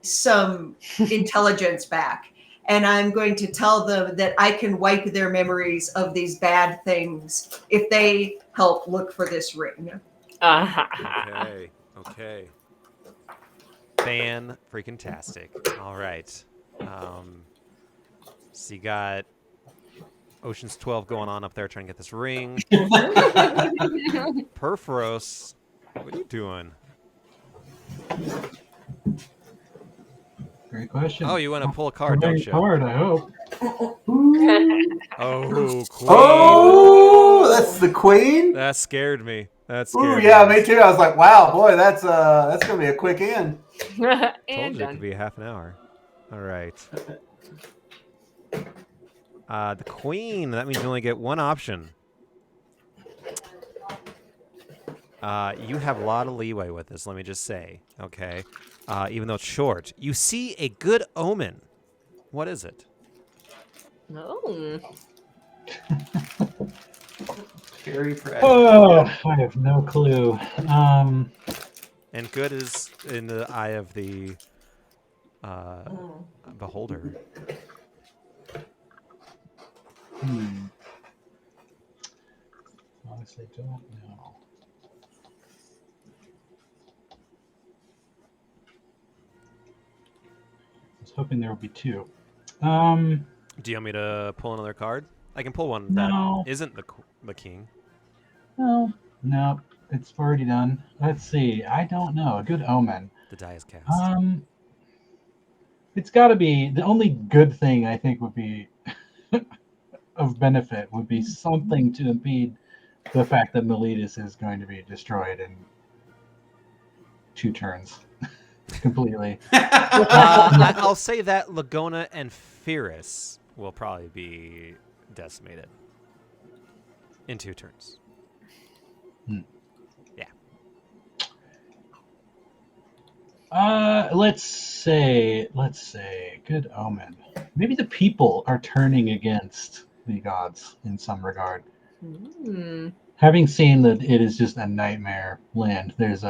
some intelligence back. And I'm going to tell them that I can wipe their memories of these bad things if they help look for this ring. Okay. Fan-freaking-tastic. All right. So you got Ocean's 12 going on up there trying to get this ring. Perforos, what are you doing? Great question. Oh, you want to pull a card, don't you? Card, I hope. Oh, queen. Oh, that's the queen? That scared me. Ooh, yeah, me too. I was like, wow, boy, that's gonna be a quick end. Told you it could be half an hour. All right. The queen. That means you only get one option. You have a lot of leeway with this, let me just say. Okay. Even though it's short. You see a good omen. What is it? No. Very fresh. Oh, I have no clue. And good is in the eye of the beholder. Honestly, don't know. I was hoping there would be 2. Do you want me to pull another card? I can pull one that isn't the king. No, it's already done. Let's see. I don't know. A good omen. The die is cast. It's got to be the only good thing I think would be of benefit would be something to impede the fact that Miletus is going to be destroyed in 2 turns completely. I'll say that Lagona and Theros will probably be decimated in 2 turns. Hmm. Yeah. Let's say, good omen. Maybe the people are turning against the gods in some regard. Having seen that it is just a nightmare land, there's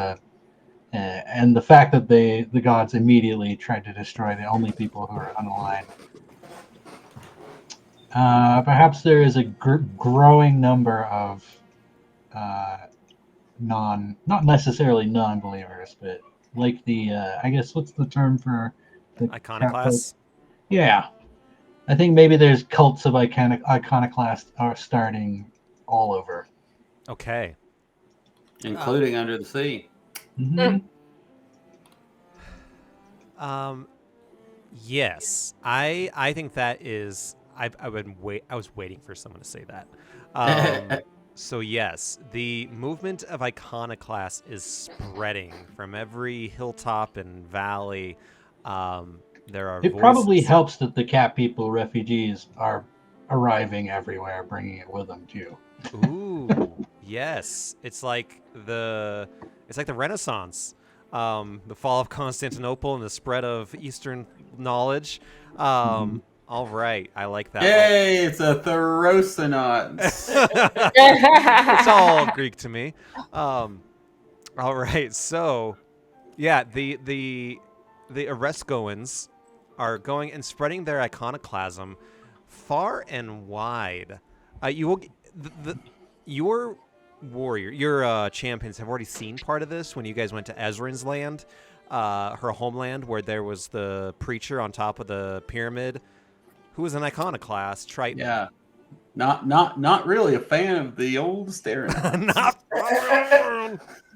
and the fact that the gods immediately tried to destroy the only people who are unaligned. Perhaps there is a growing number of not necessarily non-believers, but like the I guess what's the term for the Iconoclasts? Yeah, I think maybe there's cults of iconoclasts are starting all over. Okay. Including under the sea. Mm-hmm. Yes, I think that is. I was waiting for someone to say that. So yes, the movement of iconoclasts is spreading from every hilltop and valley. There are. It probably helps that the cat people refugees are arriving everywhere, bringing it with them too. Ooh, yes. It's like the Renaissance, the fall of Constantinople and the spread of Eastern knowledge. All right, I like that. Yay! It's a Therosinauts. It's all Greek to me. All right, so yeah, the Orescoans are going and spreading their iconoclasm far and wide. You will your warrior, your champions have already seen part of this when you guys went to Ezrin's land, her homeland, where there was the preacher on top of the pyramid, who was an iconoclast. Triton. Yeah, not really a fan of the old staring. not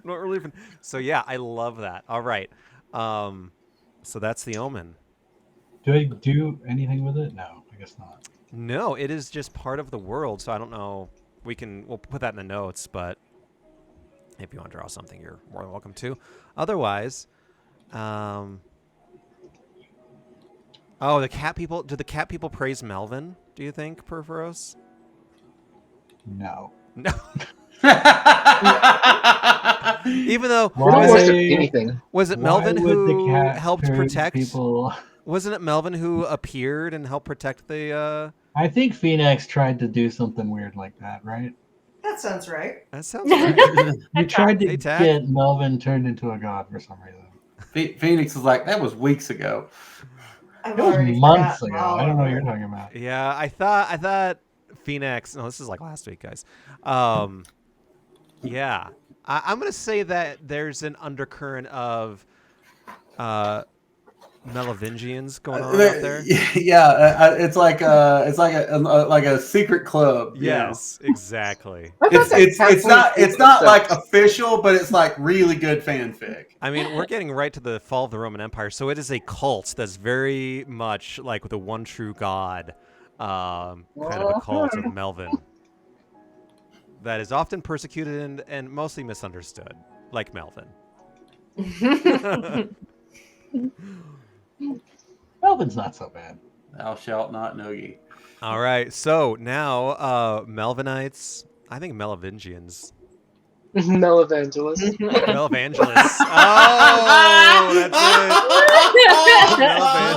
really. So yeah, I love that. All right, so that's the omen. Do I do anything with it? No, I guess not. No, it is just part of the world. So I don't know. We'll put that in the notes, but if you want to draw something, you're more than welcome to. Otherwise, oh, the cat people. Do the cat people praise Melvin? Do you think, Perforos? No. No. Even though was it Melvin who helped protect people? Wasn't it Melvin who appeared and helped protect the? I think Phoenix tried to do something weird like that, right? That sounds right. That sounds right. You tried to get Melvin turned into a god for some reason. Phoenix is like, that was weeks ago. It was months ago. I don't know what you're talking about. Yeah, I thought Phoenix. No, this is like last week, guys. Yeah, I'm gonna say that there's an undercurrent of Merovingians going on out there. Yeah, it's like a secret club. Yes, exactly. It's not like official, but it's like really good fanfic. I mean, we're getting right to the fall of the Roman Empire, so it is a cult that's very much like the one true god, kind of a cult of Melvin that is often persecuted and mostly misunderstood, like Melvin. Melvin's not so bad. Thou shalt not know ye. All right, so now Melvinites, I think Merovingians. Melevangelists. Melevangelists. Oh, that's it.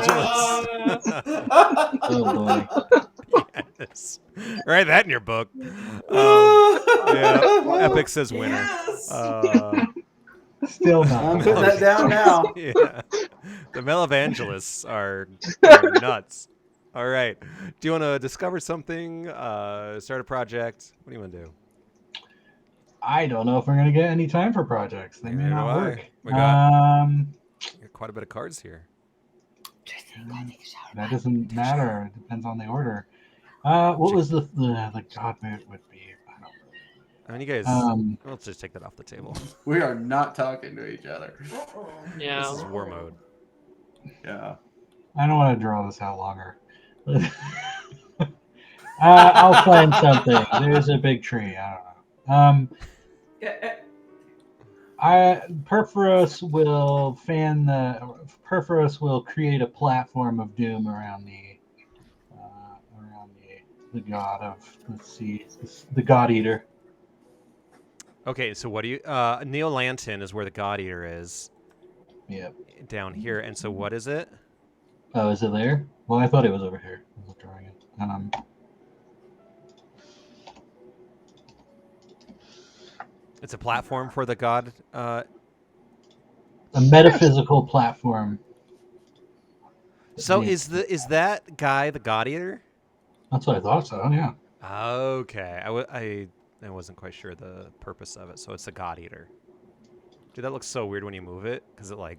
Melevangelists. Oh boy. Yes. Write that in your book. Yeah. Epic says winner. Yes. Still not. I'm putting that down now. Yeah. The Melevangelists are nuts. All right. Do you want to discover something? Start a project? What do you want to do? I don't know if we're going to get any time for projects. They may Neither not do I. work. We got quite a bit of cards here. That doesn't matter. It depends on the order. What was the god mood would be? I don't know. I mean, you guys, let's just take that off the table. We are not talking to each other. Yeah. This is war mode. Yeah. I don't want to draw this out longer. I'll plan something. There's a big tree. I don't know. Perforos will create a platform of doom around the god of, let's see, the God Eater. Okay, so what do you? Neolantin is where the God Eater is. Yep. Down here, and so what is it? Oh, is it there? Well, I thought it was over here. I was drawing it. It's a platform for the God. A metaphysical platform. So Yeah. is that guy the God Eater? That's what I thought. So yeah. Okay, I wasn't quite sure the purpose of it. So it's the God Eater. Dude, that looks so weird when you move it, because it like.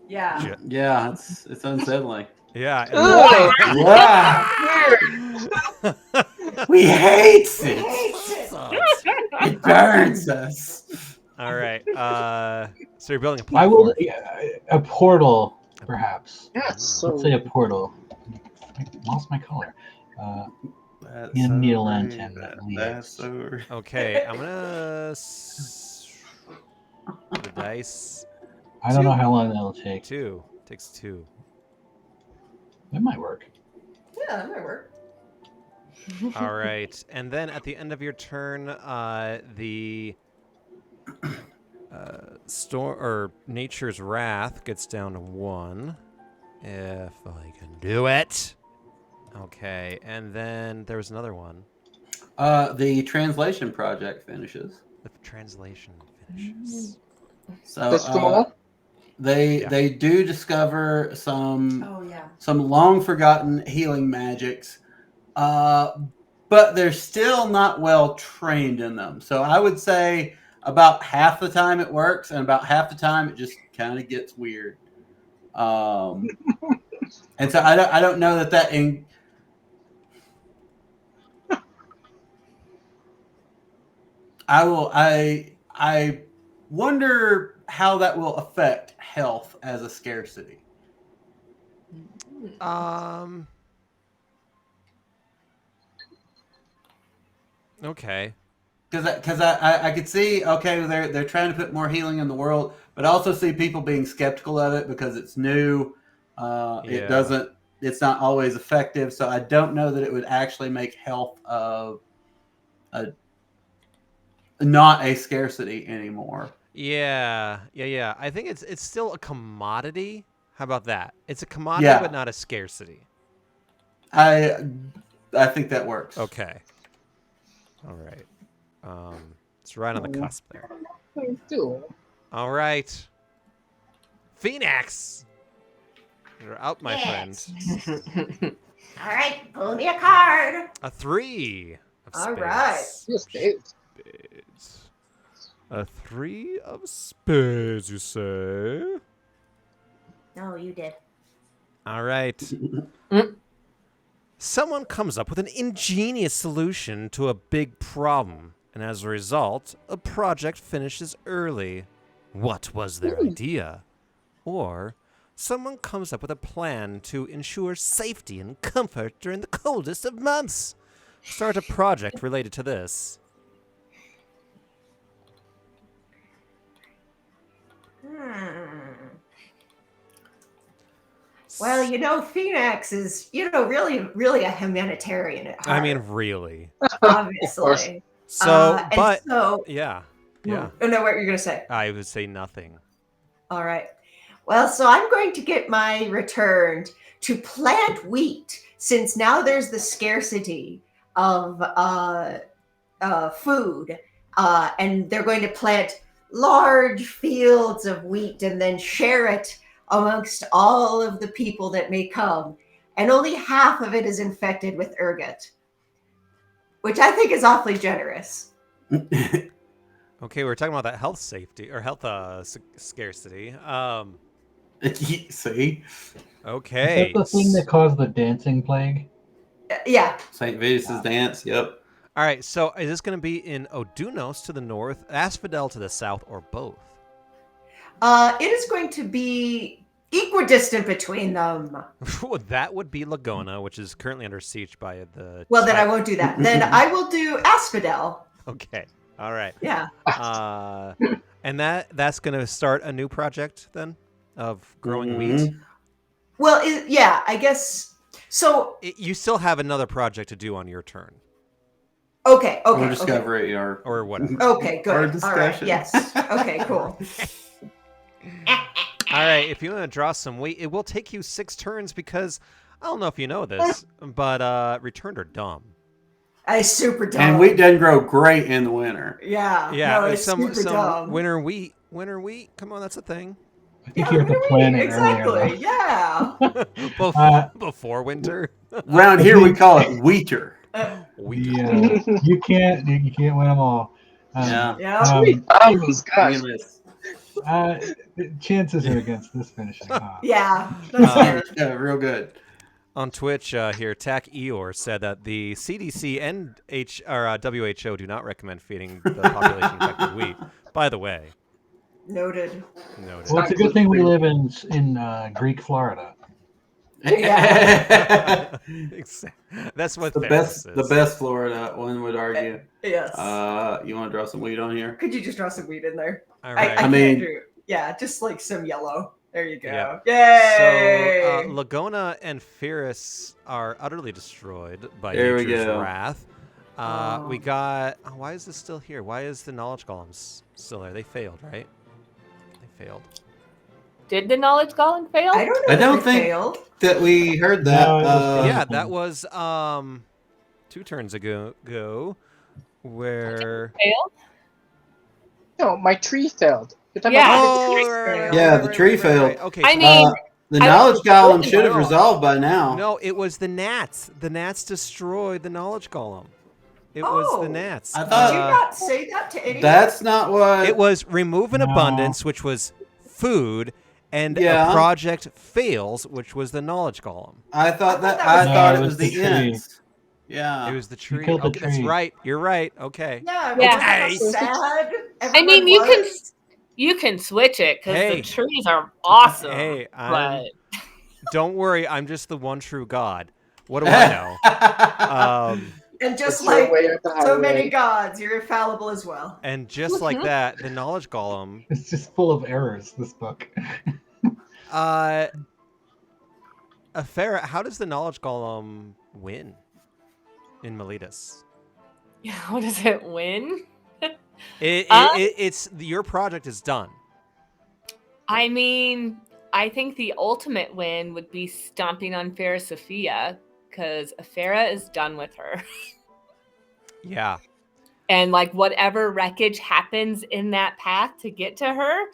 Yeah. Yeah, it's unsettling. Yeah. Ugh. Wow. We hate it. It burns us. All right. So you're building a I platform. will a portal, perhaps. That's so. Let's say a portal. I lost my color. That's In so the rude. lantern that That's leads. so rude. Okay, I'm gonna the dice. I don't know how long that'll take. Two takes two. It might work. Yeah, that might work. All right, and then at the end of your turn, the storm or Nature's Wrath gets down to 1, if I can do it. Okay, and then there was another one. The translation project finishes. The translation finishes. So That's cool. they do discover some Oh yeah. long forgotten healing magics, but they're still not well trained in them. So I would say about half the time it works, and about half the time it just kind of gets weird. And so I don't know that I wonder how that will affect health as a scarcity. Okay. Because I could see, okay, they're trying to put more healing in the world, but I also see people being skeptical of it because it's new. Yeah. It's not always effective. So I don't know that it would actually make health not a scarcity anymore. Yeah. I think it's still a commodity. How about that? It's a commodity, Yeah. but not a scarcity. I think that works. Okay. All right. It's right on the cusp there. All right. Phoenix, you're out, my Yes. friend. All right, pull me a card. A 3 of spades. All right. Spades. Spades. A 3 of spades, you say? No, you did. All right. Someone comes up with an ingenious solution to a big problem, and as a result, a project finishes early. What was their idea? Or someone comes up with a plan to ensure safety and comfort during the coldest of months. Start a project related to this. Well, Phoenix is, really a humanitarian at heart. I mean, really. Obviously. So, And but so, yeah. Oh, no, what you're going to say? I would say nothing. All right. Well, so I'm going to get my return to plant wheat, since now there's the scarcity of food, and they're going to plant large fields of wheat and then share it amongst all of the people that may come. And only half of it is infected with ergot, which I think is awfully generous. Okay, we're talking about that health safety or health scarcity. See? Okay. Is that the thing that caused the dancing plague? Yeah. St. Vitus's dance, yep. All right, so is this going to be in Odunos to the north, Asphodel to the south, or both? It is going to be equidistant between them. That would be Lagona, which is currently under siege by the... Well, then I won't do that. Then I will do Asphodel. Okay, all right. Yeah. And that's going to start a new project then of growing wheat. Mhm. Well, yeah, I guess so. You still have another project to do on your turn Okay, Or okay, discover it, or whatever. okay, good. Or All right, discussion. yes. Okay, cool. All right, if you want to draw some wheat, it will take you 6 turns because I don't know if you know this, but returned are dumb. It's super dumb. and wheat doesn't grow great in the winter. Yeah, Yeah, no, it's some super dumb. winter wheat. Winter wheat. Come on, that's a thing. I think Yeah, you have to what do plan we- it exactly. earlier. Yeah. Before winter. Around here, we call it wheater. Wheat. You can't win them all. Yeah. Yeah. Gosh. Meaningless. Chances are against this finishing. Yeah. That's fair. Yeah, real good. On Twitch here, Tak Eeyore said that the CDC and WHO do not recommend feeding the population infected wheat. By the way, Noted. noted. Well, it's a good thing we live in Greek Florida. Yeah. That's what the Theros best, is. the best Florida, one would argue. Yes. You want to draw some wheat on here? Could you just draw some wheat in there? All I right. can't mean- do. Yeah, just like some yellow. There you go. Yeah. Yay! So Lagona and Ferris are utterly destroyed by There we nature's go. wrath. Oh. We got. Why is this still here? Why is the knowledge golems still there? They failed, right? They failed. Did the knowledge golem fail? I don't know. I don't if they think- failed. That we heard that. No, it was Yeah, fun. that was 2 turns ago, where. Failed? No, my tree failed. You're talking Yeah. about Oh, the tree right, failed. Yeah, the tree failed. Okay, I so- mean, The I knowledge was golem totally should have wrong. resolved by now. no, it was the gnats. The gnats destroyed the knowledge golem. It was Oh. the gnats. I thought- Did you not say that to anyone? That's not what. It was remove an No. abundance, which was food, and Yeah. a project fails, which was the knowledge golem. I thought that. that I was- thought No, it was the tree. ends. Yeah. It was the tree. killed the Okay, that's tree. right. You're right. Okay. Yeah. Yeah. Wasn't that sad? I mean, you Everyone can was? you can switch it because Hey. the trees are awesome. Hey, but don't worry. I'm just the one true God. What do I know? And just It's your like way or the so many highway. gods, you're infallible as well. And just like that, the knowledge golem. It's just full of errors. This book. Farah, how does the knowledge golem win in Miletus? how does it win? It's your project is done. I mean, I think the ultimate win would be stomping on Farah Sophia because Farah is done with her. Yeah. And like whatever wreckage happens in that path to get to her,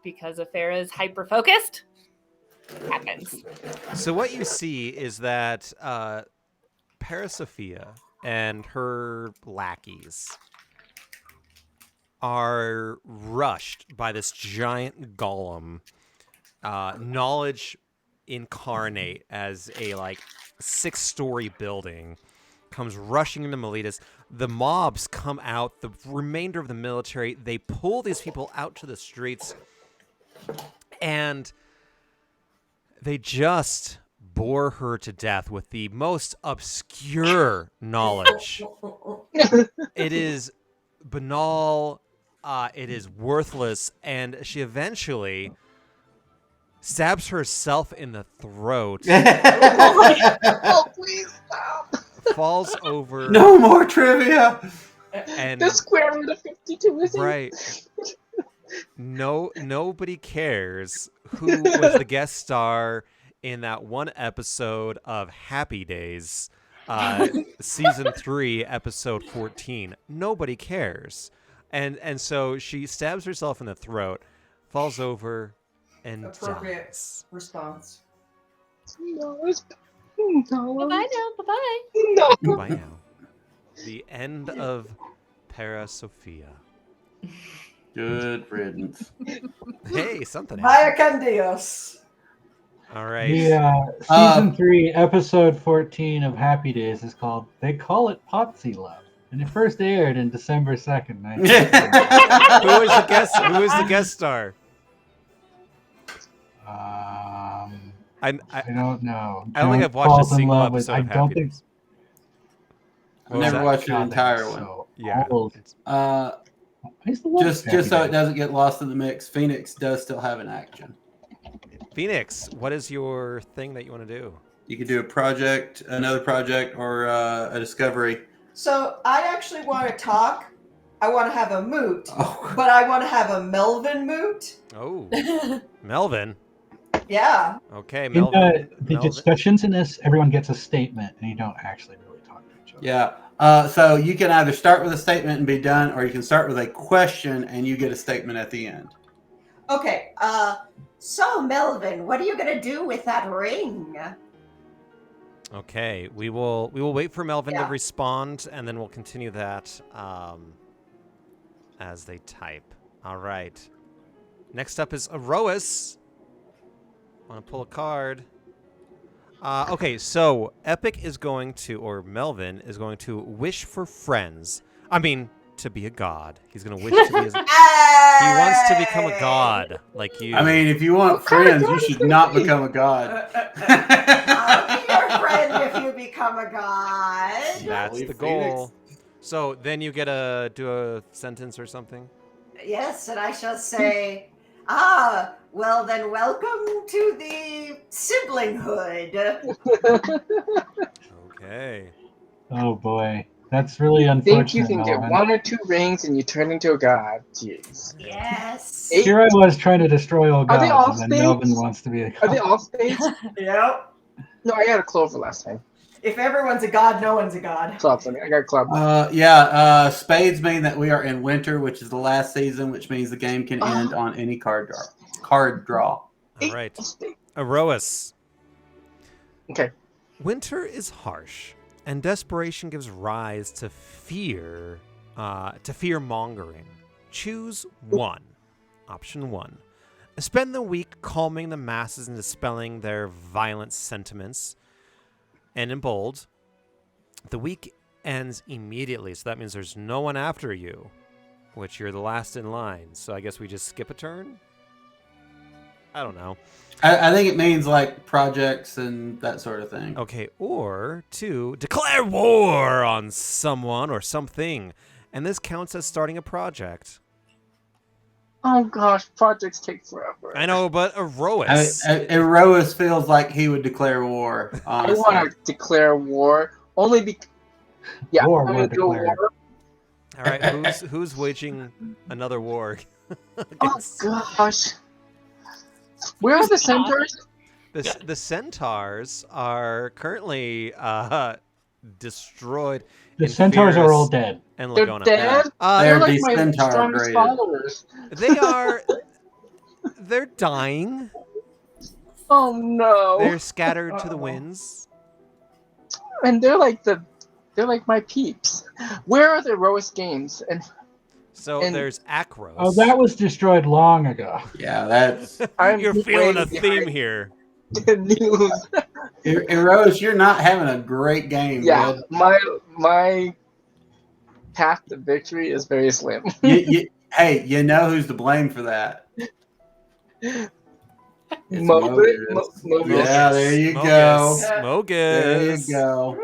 because Farah is hyper focused, happens. So what you see is that Parasophia and her lackeys are rushed by this giant golem, knowledge incarnate as a like 6-story building, comes rushing into Miletus. The mobs come out, the remainder of the military, they pull these people out to the streets, and they just bore her to death with the most obscure knowledge. It is banal, it is worthless, and she eventually stabs herself in the throat, Oh, please stop. falls over, No more trivia. and The square root of 52 is right. Nobody cares who was the guest star in that one episode of Happy Days, season 3, episode 14. Nobody cares, and so she stabs herself in the throat, falls over, and Appropriate dies. response. No, it's Bye no, bye now. Bye bye. no. Goodbye now. The end of Para Sophia. Good riddance. Hey, something Vaya happened. con Dios. All right. The season 3, episode 14 of Happy Days is called "They Call It Potsy Love," and it first aired in December 2nd, 1970. Who is the guest? Who is the guest star? I I don't know. I don't think Joan I've watched a falls in single love with- episode of I don't Happy think. Days. I've What was never that? watched an God, entire that's one. so Yeah. old. Why is the wolf Just attacking so me? it doesn't get lost in the mix, Phoenix does still have an action. Phoenix, what is your thing that you want to do? You could do a project, another project, or a discovery. So I actually want to talk. I want to have a moot, Oh, but I want to have a Melvin moot. Oh, Melvin. Yeah. Okay, In Melvin. the Melvin. discussions in this, everyone gets a statement, and you don't actually really talk to each other. yeah. So you can either start with a statement and be done, or you can start with a question and you get a statement at the end. Okay. So Melvin, what are you gonna do with that ring? Okay, we will wait for Melvin to Yeah. respond, and then we'll continue that as they type. All right. Next up is Aroas. Want to pull a card? Okay, so Epic is going to, or Melvin is going to wish for friends. I mean, to be a god. He's going to wish to be. He wants to become a god, like you. I mean, if you want friends, you should not become a god. I'll be your friend if you become a god. That's the Phoenix. goal. So then you get to do a sentence or something. Yes, and I shall say, well then welcome to the siblinghood. Okay. Oh boy, that's really I think you unfortunate. can get Melvin. 1 or 2 rings and you turn into a god. Jeez. Yes. Here I was trying to destroy all Are they all gods, and then Melvin spades? wants to be a Are they god. all spades? Yep. No, I got a clover last time. If everyone's a god, no one's a god. Clubs. I mean, I got clubs. Spades mean that we are in winter, which is the last season, which means the game can end on any card draw. All right. Spades. Aroas. Okay. Winter is harsh, and desperation gives rise to fear mongering. Choose one. Option 1. Spend the week calming the masses and dispelling their violent sentiments. And in bold, the week ends immediately, so that means there's no one after you, which you're the last in line. So I guess we just skip a turn? I don't know. I think it means like projects and that sort of thing. Okay, or 2, declare war on someone or something. And this counts as starting a project. Oh gosh, projects take forever. I know, but Aroas. Erois feels like he would declare war. I Honestly. want to declare war only because. Yeah, War I'm were gonna do a declared. war. All right, who's waging another war? Oh against- gosh. Where are the centaurs? The centaurs are currently destroyed. The in centaurs are Theros all dead. and They're Laguna. dead? They're They're like my decentaur strongest graded. followers. They are. They're dying. Oh no. They're scattered to the winds. And they're like my peeps. Where are the Roas games? And So And- there's Akros. Oh, that was destroyed long ago. Yeah, that's I'm You're feeling way a theme behind here. the news. Erois. You're not having a great game. Yeah, bud. my path to victory is very slim. Hey, you know who's to blame for that? It's Mobius. Mobius. Yeah, there you go. Mogus. There you go.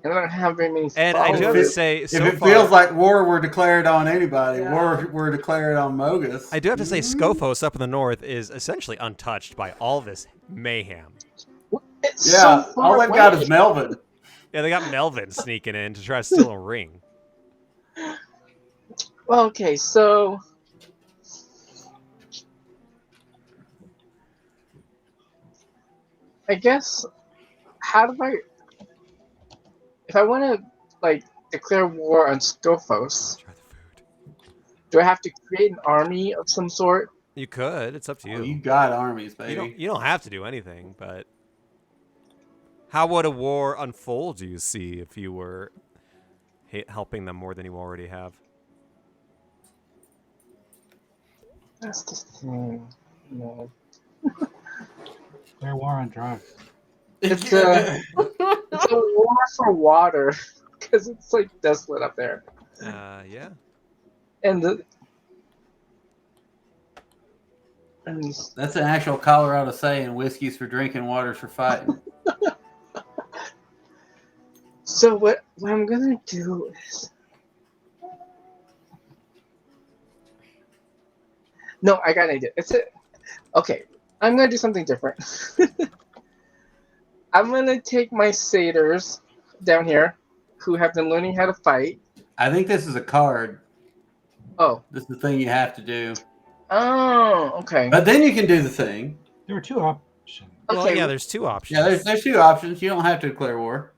And I don't have very many And I do have to followers. say, If so it far, feels like war were declared on anybody, Yeah. war were declared on Mogus. I do have to say, Scophos up in the north is essentially untouched by all this mayhem. It's Yeah, so far all they've got away. is Melvin. Yeah, they got Melvin sneaking in to try to steal a ring. Okay, so I guess if I want to like declare war on Scophos, Try the food. do I have to create an army of some sort? You could. It's up to you. Oh, you got armies, baby. You don't have to do anything, but how would a war unfold, do you see, if you were helping them more than you already have? That's the thing. No. They're war on drugs. It's a war for water because it's like desolate up there, Yeah. and That's an actual Colorado saying: "Whiskey's for drinking, water's for fighting." so what I'm gonna do is No, I got an idea. Okay, I'm gonna do something different. I'm gonna take my satyrs down here, who have been learning how to fight. I think this is a card. Oh, This is the thing you have to do. oh, okay. But then you can do the thing. There were two options. Well, Okay. yeah, there's two options. Yeah, there's two options. You don't have to declare war.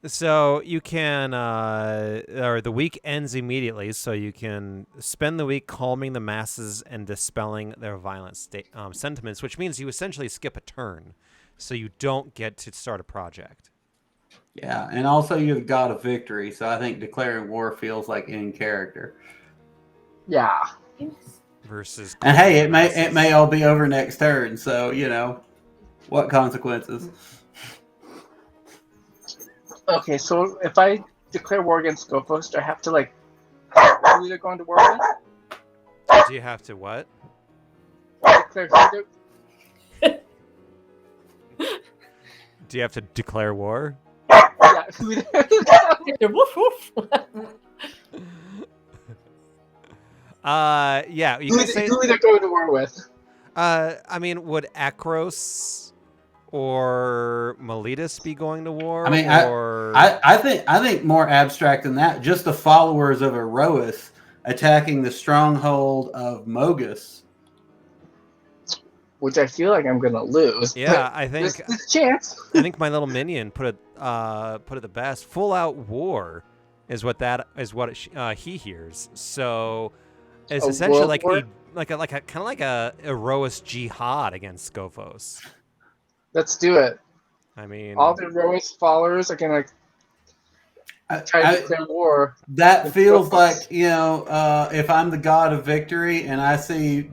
So you can, or the week ends immediately, so you can spend the week calming the masses and dispelling their violent sentiments, which means you essentially skip a turn, so you don't get to start a project. Yeah, and also you're the god of victory, so I think declaring war feels like in character. Yeah. Versus, And hey, calming the it may all be over next turn, so you know what consequences. Okay, so if I declare war against Gophos, do I have to like who they're going to war with? Do you have to what? Declare who they're... Do you have to declare war? Yeah, who they're... Woof woof. Yeah, you can say. who they're going to war with. I mean, would Akros or Miletus be going to war? I mean, or... I think more abstract than that. Just the followers of Erois attacking the stronghold of Mogus. Which I feel like I'm gonna lose. Yeah, I think There's a chance. I think my little minion put it the best. Full out war is what he hears. So it's A essentially world like war? a kind of like a Erois jihad against Gophos. Let's do it. I mean, All the Rois followers are gonna try to declare war. That It's feels Gophos. like, you know, if I'm the god of victory and I see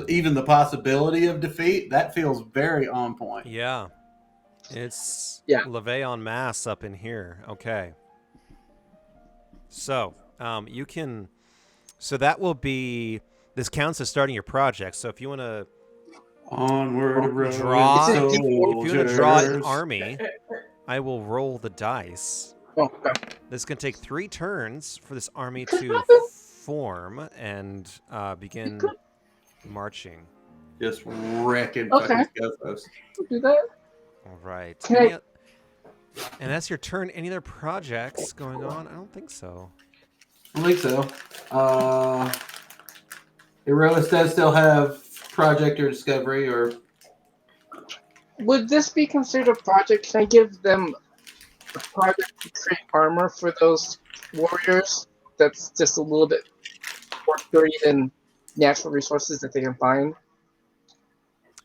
even the possibility of defeat, that feels very on point. yeah, it's Yeah. Levee en masse up in here. Okay, so you can. So that will be. This counts as starting your project. So if you want to Onward, Erois draw, Is it if you want to draw an soldiers. army, I will roll the dice. Oh, no. This can take 3 turns for this army to form and begin marching. Just wrecking Okay. fucking Gophos. We'll do that. All right. Can I- And that's your turn. Any other projects going on? I don't think so. I think so. Erois does still have Project or Discovery, or Would this be considered a project? Can I give them a project to create armor for those warriors? That's just a little bit more sturdy than natural resources that they can find.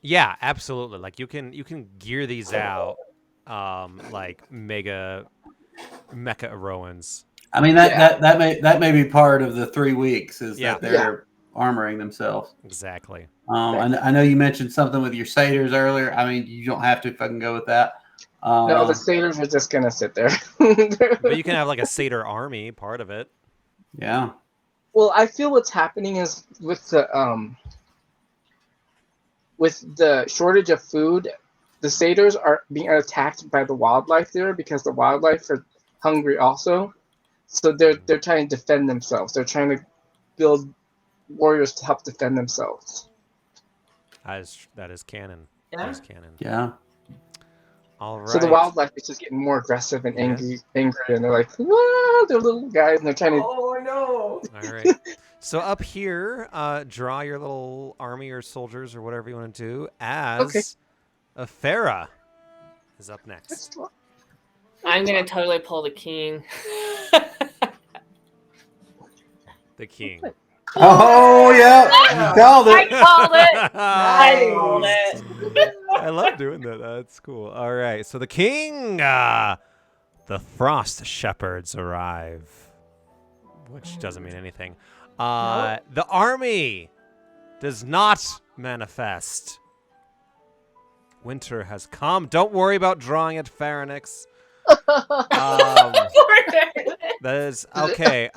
Yeah, absolutely. Like you can gear these out like mecha Eroans. I mean that may be part of the 3 weeks is Yeah. that they're armoring themselves. Exactly. I know you mentioned something with your satyrs earlier. I mean, you don't have to fucking go with that. No, the satyrs are just gonna sit there. But you can have like a satyr army part of it. Yeah. Well, I feel what's happening is with the shortage of food, the satyrs are being attacked by the wildlife there because the wildlife are hungry also. So they're trying to defend themselves. They're trying to build warriors to help defend themselves. That is canon. Yeah. That is canon. Yeah. All right. So the wildlife is just getting more aggressive and angry, and they're like, "Whoa!" They're little guys, and they're trying to. Oh no! All right. So up here, draw your little army or soldiers or whatever you want to do as a Farah is up next. I'm gonna totally pull the king. The king. Oh yeah, you called I it. called it. I called it. I love doing that. That's cool. All right. So the king, the Frost Shepherds arrive, which doesn't mean anything. The army does not manifest. Winter has come. Don't worry about drawing it, Pharynx. That is okay.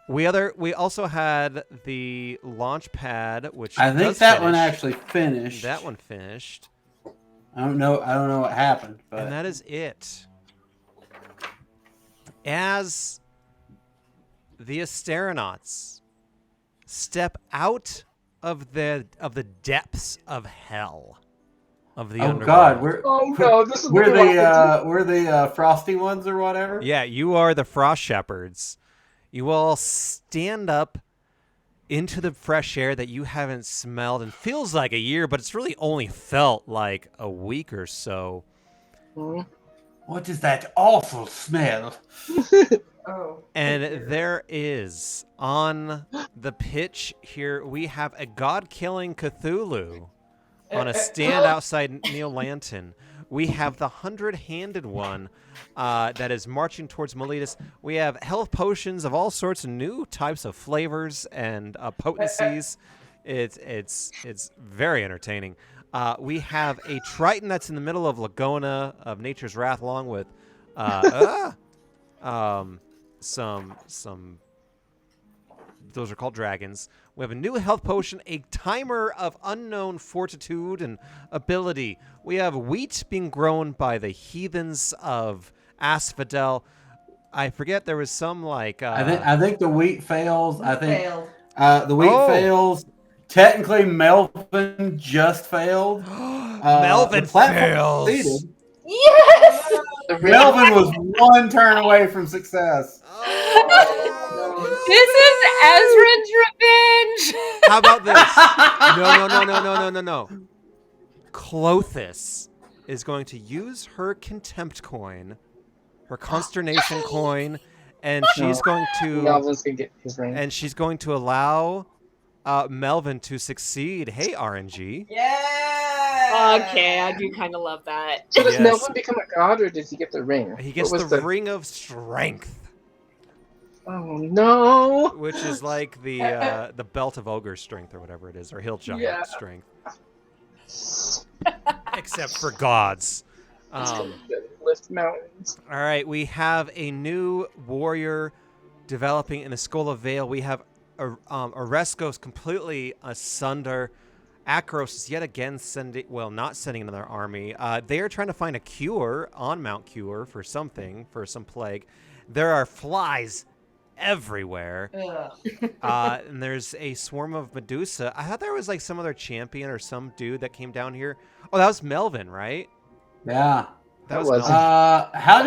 We also had the launch pad, which I think does that one finish. actually finished. That one finished, I don't know what happened, but and that is it. As the Asteronauts step out of the depths of hell, of the Oh underworld. God, we're Oh no, this is we're what we want the we're the frosty ones or whatever. Yeah, you are the frost shepherds. You all stand up into the fresh air that you haven't smelled and feels like a year, but it's really only felt like a week or so. to What is that awful smell? Oh. And there is on the pitch here, we have a god-killing Cthulhu on a stand outside Neo Lanton. We have the 100-handed one that is marching towards Miletus. We have health potions of all sorts of new types of flavors and potencies. It's very entertaining. We have a Triton that's in the middle of Lagona of Nature's Wrath, along with some those are called dragons. We have a new health potion, a timer of unknown fortitude and ability. We have wheat being grown by the heathens of Asphodel. I forget, there was some like I think the wheat fails. I think Failed. the wheat fails. Technically, Melvin just failed. Melvin the platform fails. succeeded. Yes. Melvin was one turn away from success. This is Ezra's revenge. How about this? No. Clothis is going to use her contempt coin, her consternation coin, and she's going to Melvin's gonna get his ring. and she's going to allow Melvin to succeed. Hey, RNG. Yeah. Okay, I do kind of love that. So does Yes. Melvin become a god, or does he get the ring? He gets What was the ring of strength, Oh no! which is like the belt of ogre strength or whatever it is, or hill giant Yeah. strength, except for gods. Lift mountains. All right, we have a new warrior developing in the Skull of Vale. We have Oreskos completely asunder. Akros is yet again not sending another army. They are trying to find a cure on Mount Cure for something, for some plague. There are flies everywhere. And there's a swarm of Medusa. I thought there was like some other champion or some dude that came down here. Oh, that was Melvin, right? Yeah. That was was- Melvin. How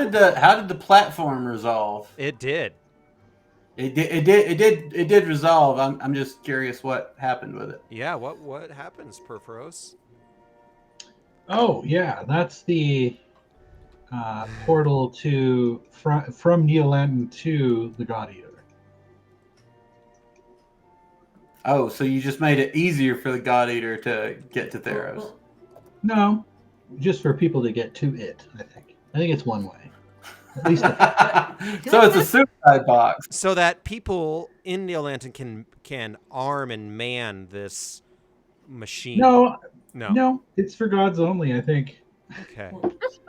did the platform resolve? It did. It did resolve. I'm just curious what happened with it. Yeah, what happens, Perforos? Oh yeah, that's the portal to from Neolanton to the God Eater. Oh, so you just made it easier for the God Eater to get to Theros. No, just for people to get to it. I think it's one way. At least So it's a suicide box. So that people in Neolanton can arm and man this machine. no, No. it's for gods only. I think. Okay.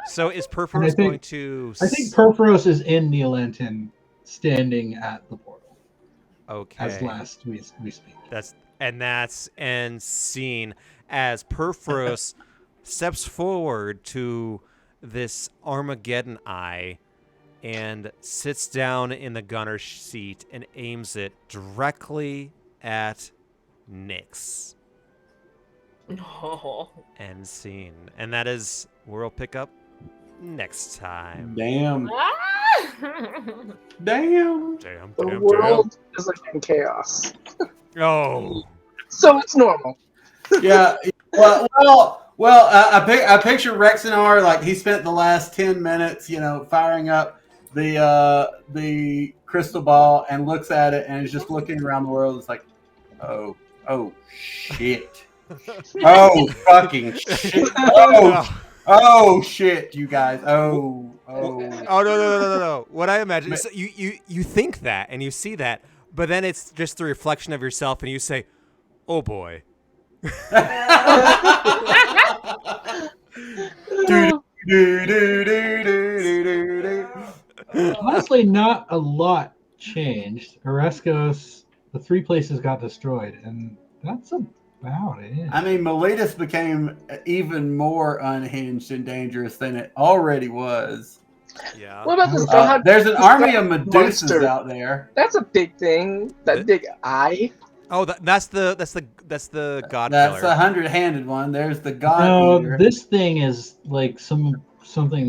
So is And Perforos going to? I think Perforos is in Neolanton, standing at the portal. Okay. As last we speak. That's end scene as Perforos steps forward to this Armageddon eye and sits down in the gunner's seat and aims it directly at Nyx. No. End scene. And that is where we'll pick up next time. Damn. Ah! Damn. Damn, The world is like in chaos, Oh. so it's normal. Yeah. Well. I picture Rexinar like he spent the last 10 minutes, firing up the crystal ball and looks at it and is just looking around the world. It's like, oh shit. Oh fucking shit. Oh shit, you guys. Oh. Oh no! What I imagine is you think that and you see that, but then it's just the reflection of yourself, and you say, "Oh boy." Honestly, not a lot changed. Oreskos, the 3 places got destroyed, and that's about it. I mean, Miletus became even more unhinged and dangerous than it already was. Yeah. What about this god? There's an this army god of Medusas monster? out there. That's a big thing. That big eye. Oh, that's the god That's killer. the 100-handed one. There's the God No, Eater. this thing is like something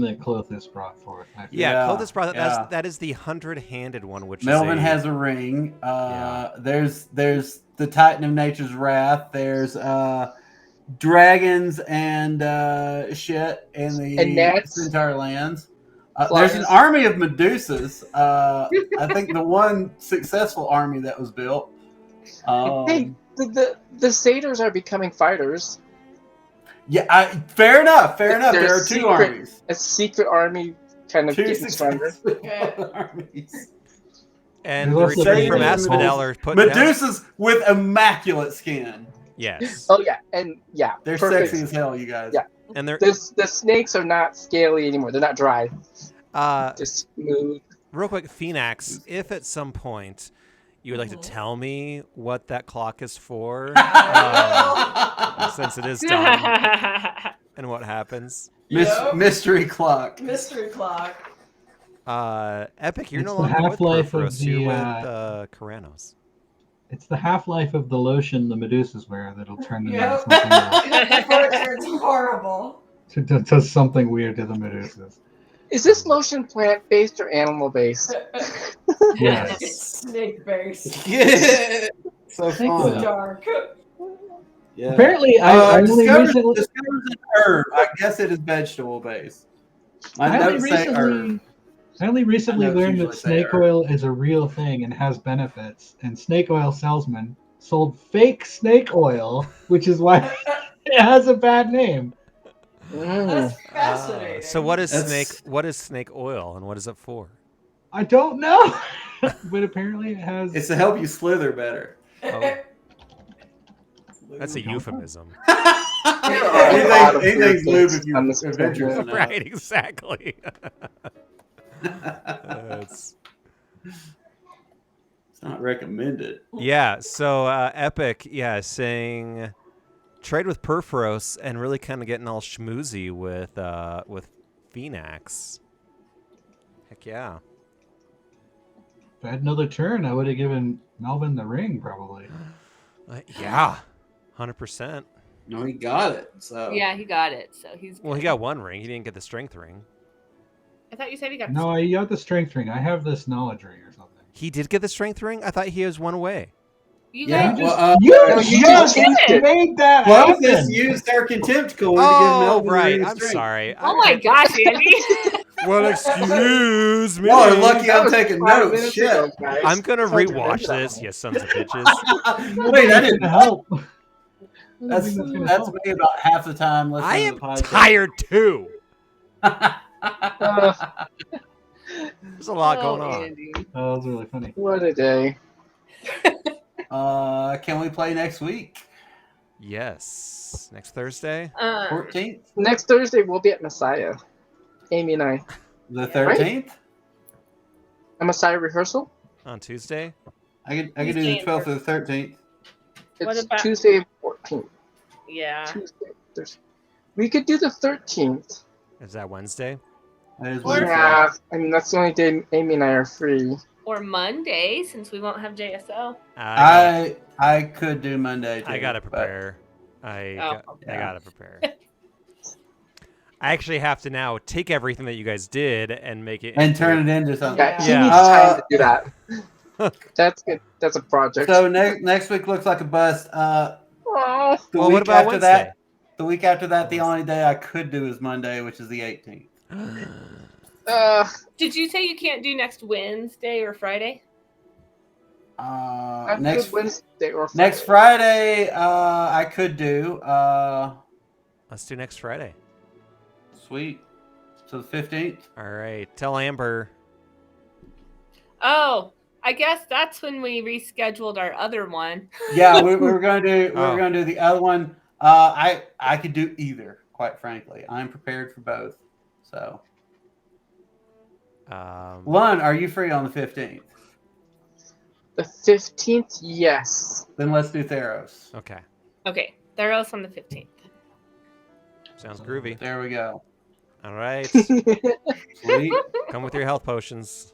that Clothis brought forth. I feel. Yeah, Yeah, Clothis brought yeah. that is the 100-handed one, which Melvin is has a ring. Yeah. There's the Titan of Nature's Wrath. There's dragons and shit in the And gnats. Centaur lands. Flyers. There's an army of Medusas. I think the one successful army that was built. Hey, the satyrs are becoming fighters. Yeah, fair enough. Fair enough. They're There are two armies. A secret army kind of Two getting stronger. successful armies. and There's the also return from Satyrs and Asphodel are put down. Medusas with immaculate skin. Yes. Oh yeah, and yeah, They're perfect. sexy as hell, you guys. Yeah. And they're The snakes are not scaly anymore. They're not dry. Just smooth. real quick, Phoenix, if at some point you would like to tell me what that clock is for, since it is done, and what happens. Yep. Mystery clock. Mystery clock. Epic, you're It's no the longer with half-life of Perforos, you're the, with Karanos. It's the half-life of the lotion the Medusas wear that'll turn them Yep. into something else. Before it turns horrible. Does something weird to the Medusas. Is this lotion plant based or animal based? Yes. It's snake based. Yeah. So Thank fun. you. Dark. Yeah. Apparently, I only recently, discovers an herb. I guess it is vegetable based. My I only notes say herb. recently, I only recently I know it's learned that usually snake there. oil is a real thing and has benefits. And snake oil salesman sold fake snake oil, which is why it has a bad name. That's fascinating. So what is That's- What is snake oil, and what is it for? I don't know, but apparently it has. It's to help you slither better. Oh, that's a euphemism. Anything's lube if on you this adventurous program. enough. Right, exactly. It's- It's not recommended. yeah, so Epic, saying trade with Perforos and really kind of getting all schmoozy with Phoenix. Heck yeah. If I had another turn, I would have given Melvin the ring, probably. Yeah, 100%. No, he got it. So Yeah, he got it. So he's. Well, he good. got one ring. He didn't get the strength ring. I thought you said he got. No, I got the strength ring. I have this knowledge ring or something. He did get the strength ring? I thought he was one away. You Yeah, guys. well, You No, you just did it. made that Clovis happen. used her contempt coin to give Oh, Melvin the right. ring of I'm strength. sorry. Oh my gosh, Andy. Well, excuse me. Y'all are lucky That I'm was taking 5 notes. minutes Shit. ago, guys. I'm gonna Sorry to rewatch mention that. this, you sons of bitches. Wait, I didn't Gonna help. That's gonna that's help. me about half the time listening I to am the podcast. tired too. Uh, There's a lot going Oh, on. Andy. Oh, that was really funny. what a day. Can we play next week? Yes. Next Thursday? 14th? Next Thursday we'll be at Messiah. Amy and I. The 13th? A Messiah rehearsal. On Tuesday? I could do the 12th or the 13th. What It's about- Tuesday 14th. Yeah. Tuesday. We could do the 13th. Is that Wednesday? That is Or- Wednesday. Yeah, I mean that's the only day Amy and I are free. Or Monday, since we won't have JSO. I I could do Monday too. gotta but- prepare. I Yeah. gotta prepare. I actually have to now take everything that you guys did and make it And turn it into something. Yeah, he Yeah. needs time to do that. That's good. That's a project. So next week looks like a bust. Oh, The Well, week what about after Wednesday? that, the week after that, the only day I could do is Monday, which is the 18th. Did you say you can't do next Wednesday or Friday? I'm Next good Wednesday or Friday. next Friday, I could do. Let's do next Friday. Sweet. So the 15th. All right. Tell Amber. Oh, I guess that's when we rescheduled our other one. Yeah, we were gonna do. We Oh. were gonna do the other one. I could do either. Quite frankly, I'm prepared for both. So, Lun, are you free on the 15th? The 15th, yes. Then let's do Theros. Okay. Okay, Theros on the 15th. Sounds groovy. There we go. All right. Sweet. Come with your health potions.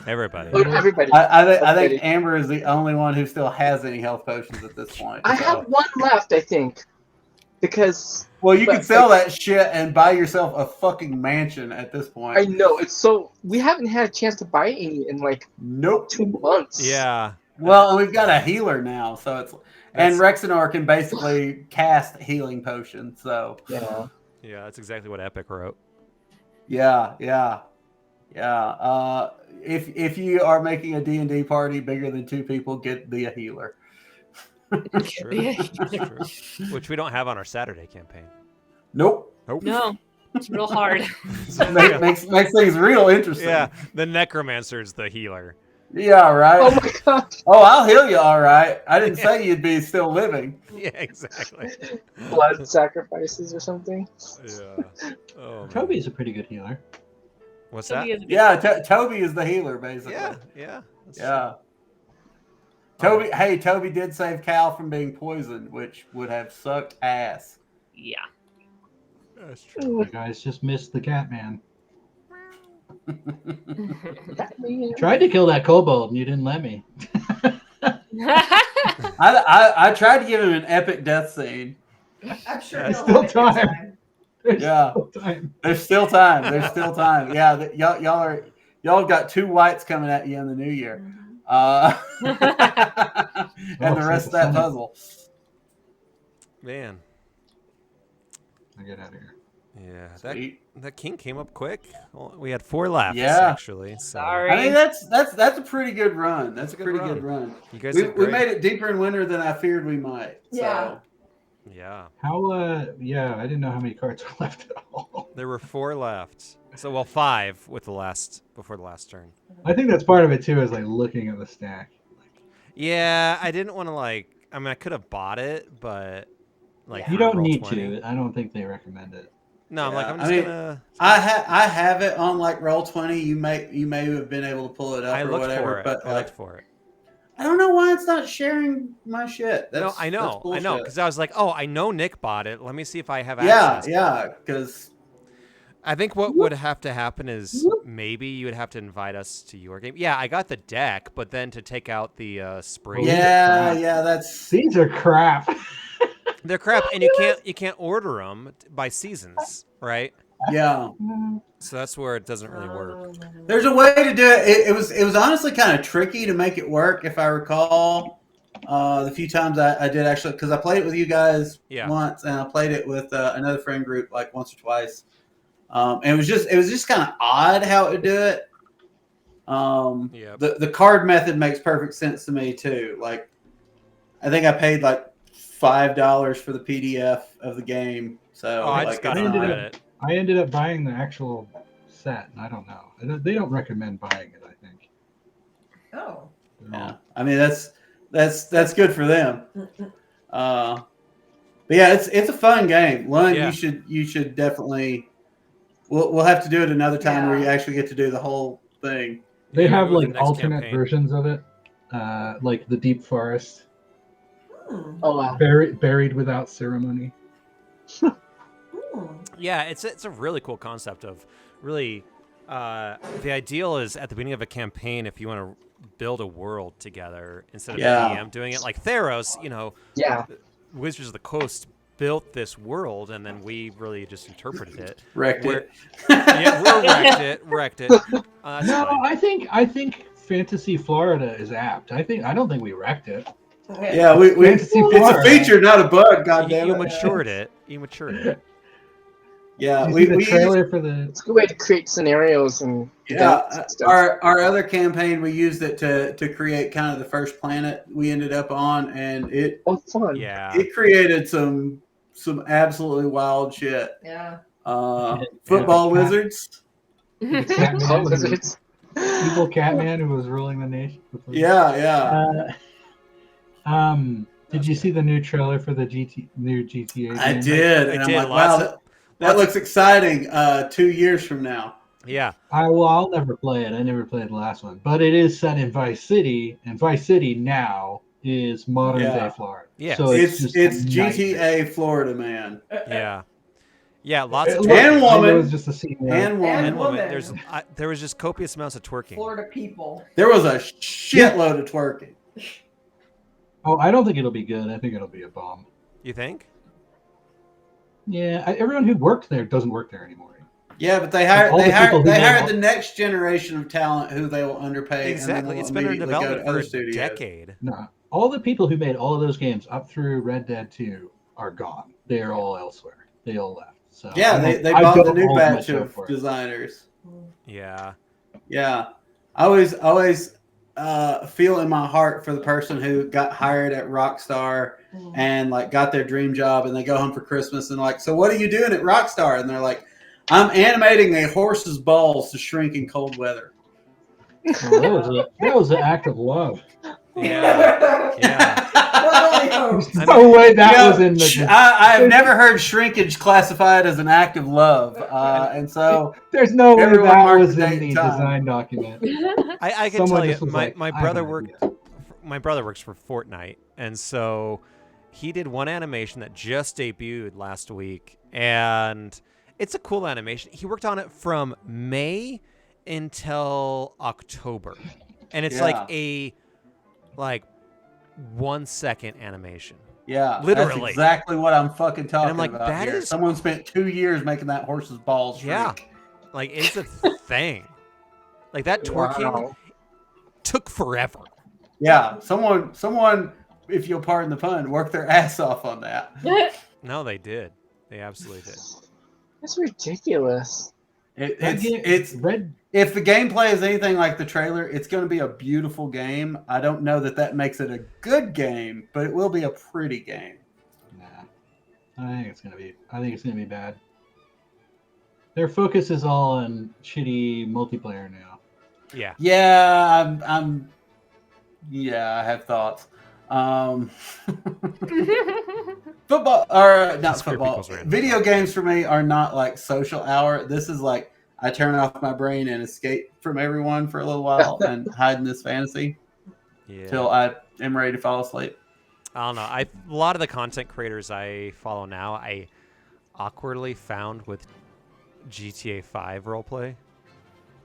Everybody. Oh, everybody. I think Everybody. Amber is the only one who still has any health potions at this point. I so. have one left, I think, because Well, you but, could sell that shit and buy yourself a fucking mansion at this point. I know it's so we haven't had a chance to buy any in like Nope. 2 months. Yeah. Well, and we've got a healer now, so it's and That's- Rexenor can basically cast healing potions. So Yeah. Yeah, that's exactly what Epic wrote. yeah. If you are making a D&D party bigger than 2 people, be a healer. It's true. It's true. Which we don't have on our Saturday campaign. Nope. Nope. No, it's real hard. makes things real interesting. Yeah, the necromancer is the healer. Yeah, right. Oh my god. Oh, I'll heal you all right. I didn't say you'd be still living. Yeah, exactly. Blood sacrifices or something. Yeah. Oh, man. Toby's a pretty good healer. What's Toby that? is a big- Yeah, Toby is the healer, basically. Yeah. That's Yeah. true. Toby did save Cal from being poisoned, which would have sucked ass. Yeah. That's true. You guys just missed the Catman. Batman. Tried to kill that kobold and you didn't let me. I tried to give him an epic death scene. I'm sure There's he'll still have a good time. time. There's Yeah. still time. There's still time. There's still time. Yeah, y'all have got 2 whites coming at you in the new year. And the rest of that puzzle. Man. I get out of here. Yeah. Sweet. That king came up quick. Well, we had 4 left, Yeah. actually. So Sorry. I mean that's a pretty good run. That's a It's a good pretty run. good run. You guys We did great. made it deeper in winter than I feared we might. Yeah. Yeah. How yeah, I didn't know how many cards were left at all. There were 4 left. So, well, 5 with before the last turn. I think that's part of it too, is like looking at the stack. Yeah, I didn't want to I could have bought it, but You don't Roll need 20. to. I don't think they recommend it. No, I'm like, Yeah, I'm I just mean, gonna. I have it on like Roll20. You may have been able to pull it up I or looked whatever, for it. but I looked for it. I don't know why it's not sharing my shit. No, I know, because I was like, oh, I know Nick bought it. Let me see if I have access. Yeah, because I think what would have to happen is maybe you would have to invite us to your game. Yeah, I got the deck, but then to take out the spring, that's These are crap. they're crap, and you can't order them by seasons, right? yeah. So that's where it doesn't really work. There's a way to do it. It was honestly kind of tricky to make it work, if I recall. The few times I did actually, because I played it with you guys once, and I played it with another friend group like once or twice. And it was just kind of odd how it would do it. The card method makes perfect sense to me too. Like, I think I paid like $5 for the PDF of the game. So I just got it. I ended up buying the actual set, and I don't know. They don't recommend buying it, I think. Oh. Yeah, I mean that's good for them. But yeah, it's a fun game. Lund, you should definitely. We'll have to do it another time where you actually get to do the whole thing. They have with the like next alternate campaign. versions of it, like the Deep Forest, Oh wow. buried without ceremony. Yeah, it's a really cool concept of really. The ideal is at the beginning of a campaign, if you want to build a world together instead of DM doing it, like Theros, Yeah. Wizards of the Coast built this world, and then we really just interpreted it. Wrecked it. Yeah, we wrecked it. No, I think Fantasy Florida is apt. I don't think we wrecked it. Yeah, we it's a feature, not a bug. Goddamn you it! matured it. You matured it. Yeah, Did you see the trailer for the. It's a good way to create scenarios and stuff. Our other campaign, we used it to create kind of the first planet we ended up on, and it fun. Yeah, it created some absolutely wild shit. Yeah. Football wizards. Football wizards. Evil Catman who was ruling the nation. Yeah. Did you see the new trailer for the new GTA game? I did, and I'm like, wow, that looks exciting. 2 years from now. Yeah. I'll never play it. I never played the last one, but it is set in Vice City, and Vice City now is modern day Florida. Yeah. So it's just GTA Florida, man. Yeah. Yeah, lots of Look, twerking. And I know woman. it's just a scene where And woman. And woman. woman. There was just copious amounts of twerking. Florida people. There was a shitload of twerking. Oh, I don't think it'll be good. I think it'll be a bomb. You think? Yeah, everyone who worked there doesn't work there anymore. Yeah, but they all the people who made hired all- the next generation of talent who they will underpay. Exactly. And It's then been in will immediately go development to for other a studios. decade. No, all the people who made all of those games up through Red Dead 2 are gone. They are all elsewhere. They all left. So Yeah, I they I bought the don't new hold batch much hope of for it. designers. Yeah. Yeah, I always feel in my heart for the person who got hired at Rockstar and like got their dream job, and they go home for Christmas and like, so what are you doing at Rockstar? And they're like, I'm animating a horse's balls to shrink in cold weather. Well, that was an act of love. Yeah. Yeah. There's no way that You know, was in the. I have never heard shrinkage classified as an act of love, and so There's no way everyone that marked was the in date the and time. design document. I can Someone tell you, just was my, like, my "I have brother an worked. idea." My brother works for Fortnite, and so he did one animation that just debuted last week, and it's a cool animation. He worked on it from May until October, and it's like a 1 second animation. Yeah, Literally. that's exactly what I'm fucking talking I'm like, about that here. is- Someone spent 2 years making that horse's balls shrink. Yeah, like it's a thing. Like that twerking Wow. took forever. Yeah, someone, if you'll pardon the pun, worked their ass off on that. No, they did. They absolutely did. It's ridiculous. It's Red. if the gameplay is anything like the trailer, it's going to be a beautiful game. I don't know that makes it a good game, but it will be a pretty game. Nah, I think it's gonna be bad. Their focus is all on shitty multiplayer now. Yeah. Yeah, I have thoughts. Football or not That's where football. people's random Video thoughts. games for me are not like social hour. This is like I turn off my brain and escape from everyone for a little while and hide in this fantasy Yeah. till I am ready to fall asleep. I don't know. A lot of the content creators I follow now, I awkwardly found with GTA 5 roleplay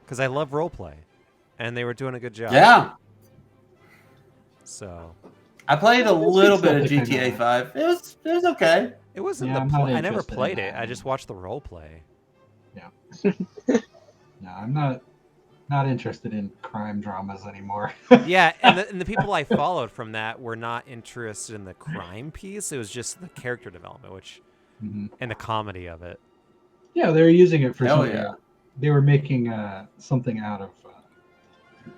because I love roleplay, and they were doing a good job. Yeah, So I played a little bit of something GTA I 5. It was okay. it wasn't Yeah, the. I'm not I never interested in played it. that. I just watched the roleplay. No, I'm not interested in crime dramas anymore. Yeah, and the people I followed from that were not interested in the crime piece. It was just the character development, which Mhm. and the comedy of it. Yeah, they were using it for Hell something. yeah. They were making something out of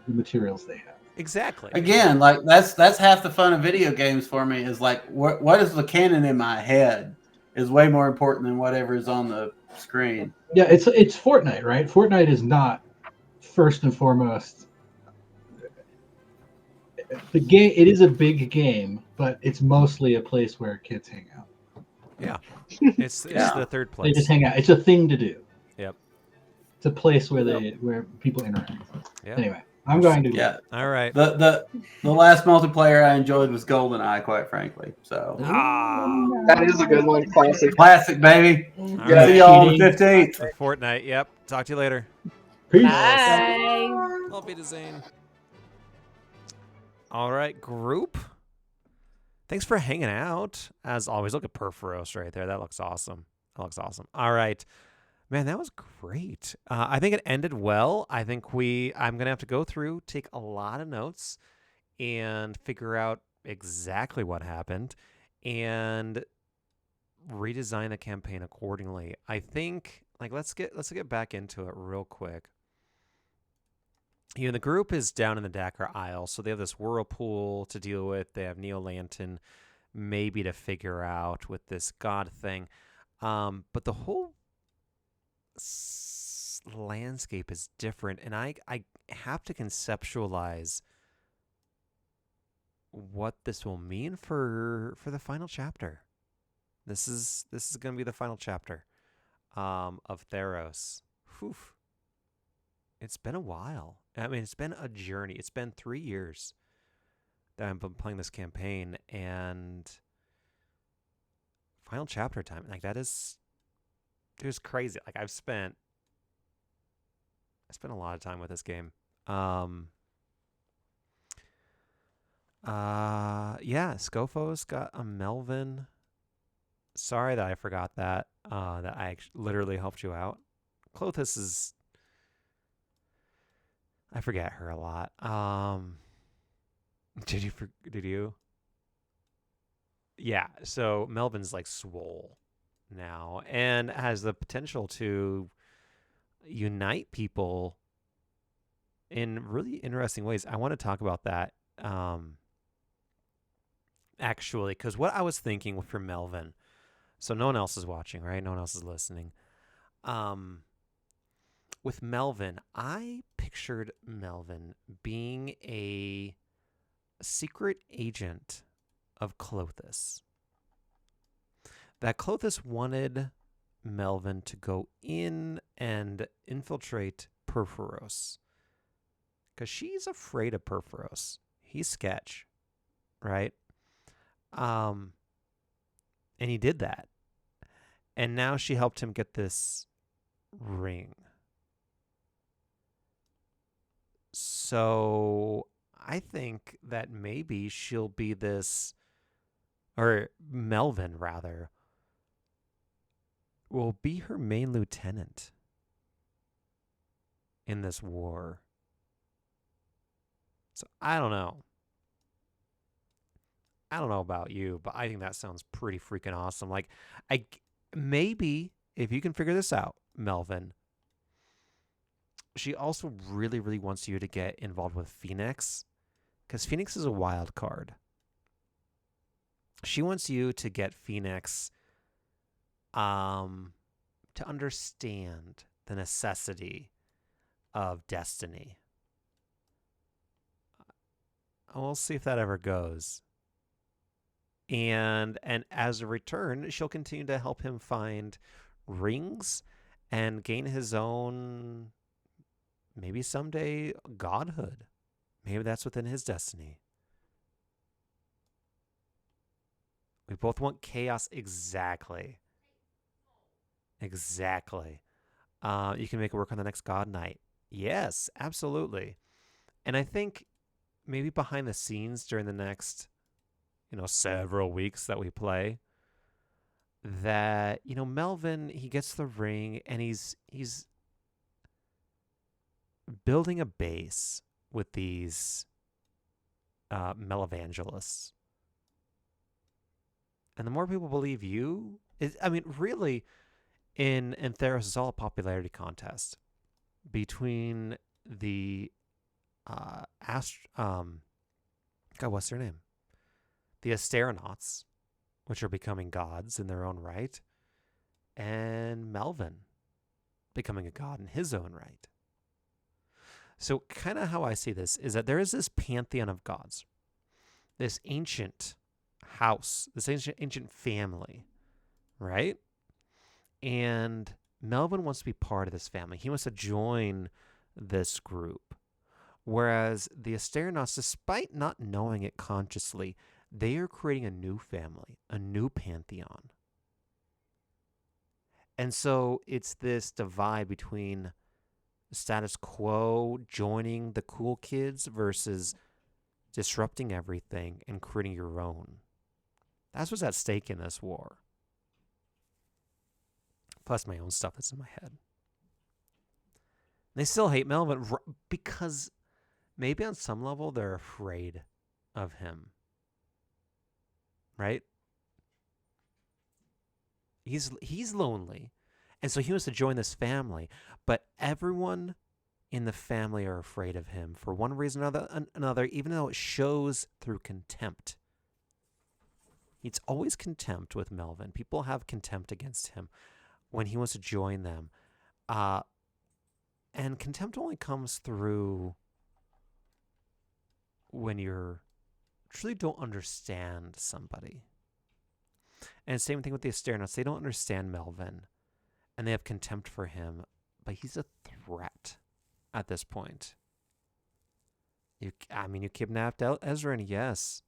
the materials they have. Exactly. Again, like that's half the fun of video games for me is like what is the canon in my head is way more important than whatever is on the screen. Yeah, it's Fortnite, right? Fortnite is not first and foremost the game. It is a big game, but it's mostly a place where kids hang out. Yeah. It's Yeah. the third They place. just hang out. It's a thing to do. Yep. It's a place where people interact. Yeah. Anyway, I'm going to Yeah. All right. The last multiplayer I enjoyed was GoldenEye, quite frankly. So Ah. That is a good one, classic. classic, baby. All Yeah. right. See y'all on the 15th. For Fortnite. Yep. Talk to you later. Peace. Bye. I'll be the Zane. All right, group. Thanks for hanging out. As always, look at Perforos right there. That looks awesome. All right. Man, that was great. I think it ended well. I think I'm going to have to go through, take a lot of notes, and figure out exactly what happened and redesign the campaign accordingly. I think, let's get back into it real quick. The group is down in the Dakar Isle, so they have this whirlpool to deal with. They have Neo-Lantern maybe to figure out with this god thing. But the whole landscape is different, and I have to conceptualize what this will mean for the final chapter. This is going to be the final chapter of Theros. Whew. It's been a while. I mean, it's been a journey. It's been 3 years that I've been playing this campaign, and final chapter time. That is it was crazy. Like I spent a lot of time with this game. Yeah, Scofo's got a Melvin. Sorry that I forgot that. That I literally helped you out. Clothis is. I forget her a lot. Did you? Did you? Yeah. So Melvin's like swole now and has the potential to unite people in really interesting ways. I want to talk about that. Actually, because what I was thinking for Melvin, so no one else is watching, right? No one else is listening. With Melvin, I pictured Melvin being a secret agent of Clothis. That Clothis wanted Melvin to go in and infiltrate Perforos. Because she's afraid of Perforos. He's sketch, right? And he did that. And now she helped him get this ring. So I think that maybe she'll be this, or Melvin rather, will be her main lieutenant in this war. So I don't know. I don't know about you, but I think that sounds pretty freaking awesome. Like, maybe if you can figure this out, Melvin, she also really, really wants you to get involved with Phoenix, because Phoenix is a wild card. She wants you to get Phoenix to understand the necessity of destiny. We'll see if that ever goes. And as a return, she'll continue to help him find rings and gain his own, maybe someday, godhood. Maybe that's within his destiny. We both want chaos. Exactly. Exactly. You can make it work on the next God Night. Yes, absolutely. And I think maybe behind the scenes during the next, several weeks that we play, that, Melvin, he gets the ring and he's building a base with these Melevangelists. And the more people believe you, really, in Theros, it's all a popularity contest between the what's their name? The Astronauts, which are becoming gods in their own right, and Melvin becoming a god in his own right. So kind of how I see this is that there is this pantheon of gods, this ancient house, this ancient family, right? And Melvin wants to be part of this family. He wants to join this group. Whereas the Astronauts, despite not knowing it consciously, they are creating a new family, a new pantheon. And so it's this divide between status quo, joining the cool kids, versus disrupting everything and creating your own. That's what's at stake in this war. Plus my own stuff that's in my head. They still hate Melvin because maybe on some level they're afraid of him. Right? He's lonely. And so he wants to join this family. But everyone in the family are afraid of him for one reason or another, even though it shows through contempt. It's always contempt with Melvin. People have contempt against him when he wants to join them. And contempt only comes through when you're truly don't understand somebody. And same thing with the Astronauts. They don't understand Melvin, and they have contempt for him, but he's a threat at this point. You kidnapped Ezra, and yes.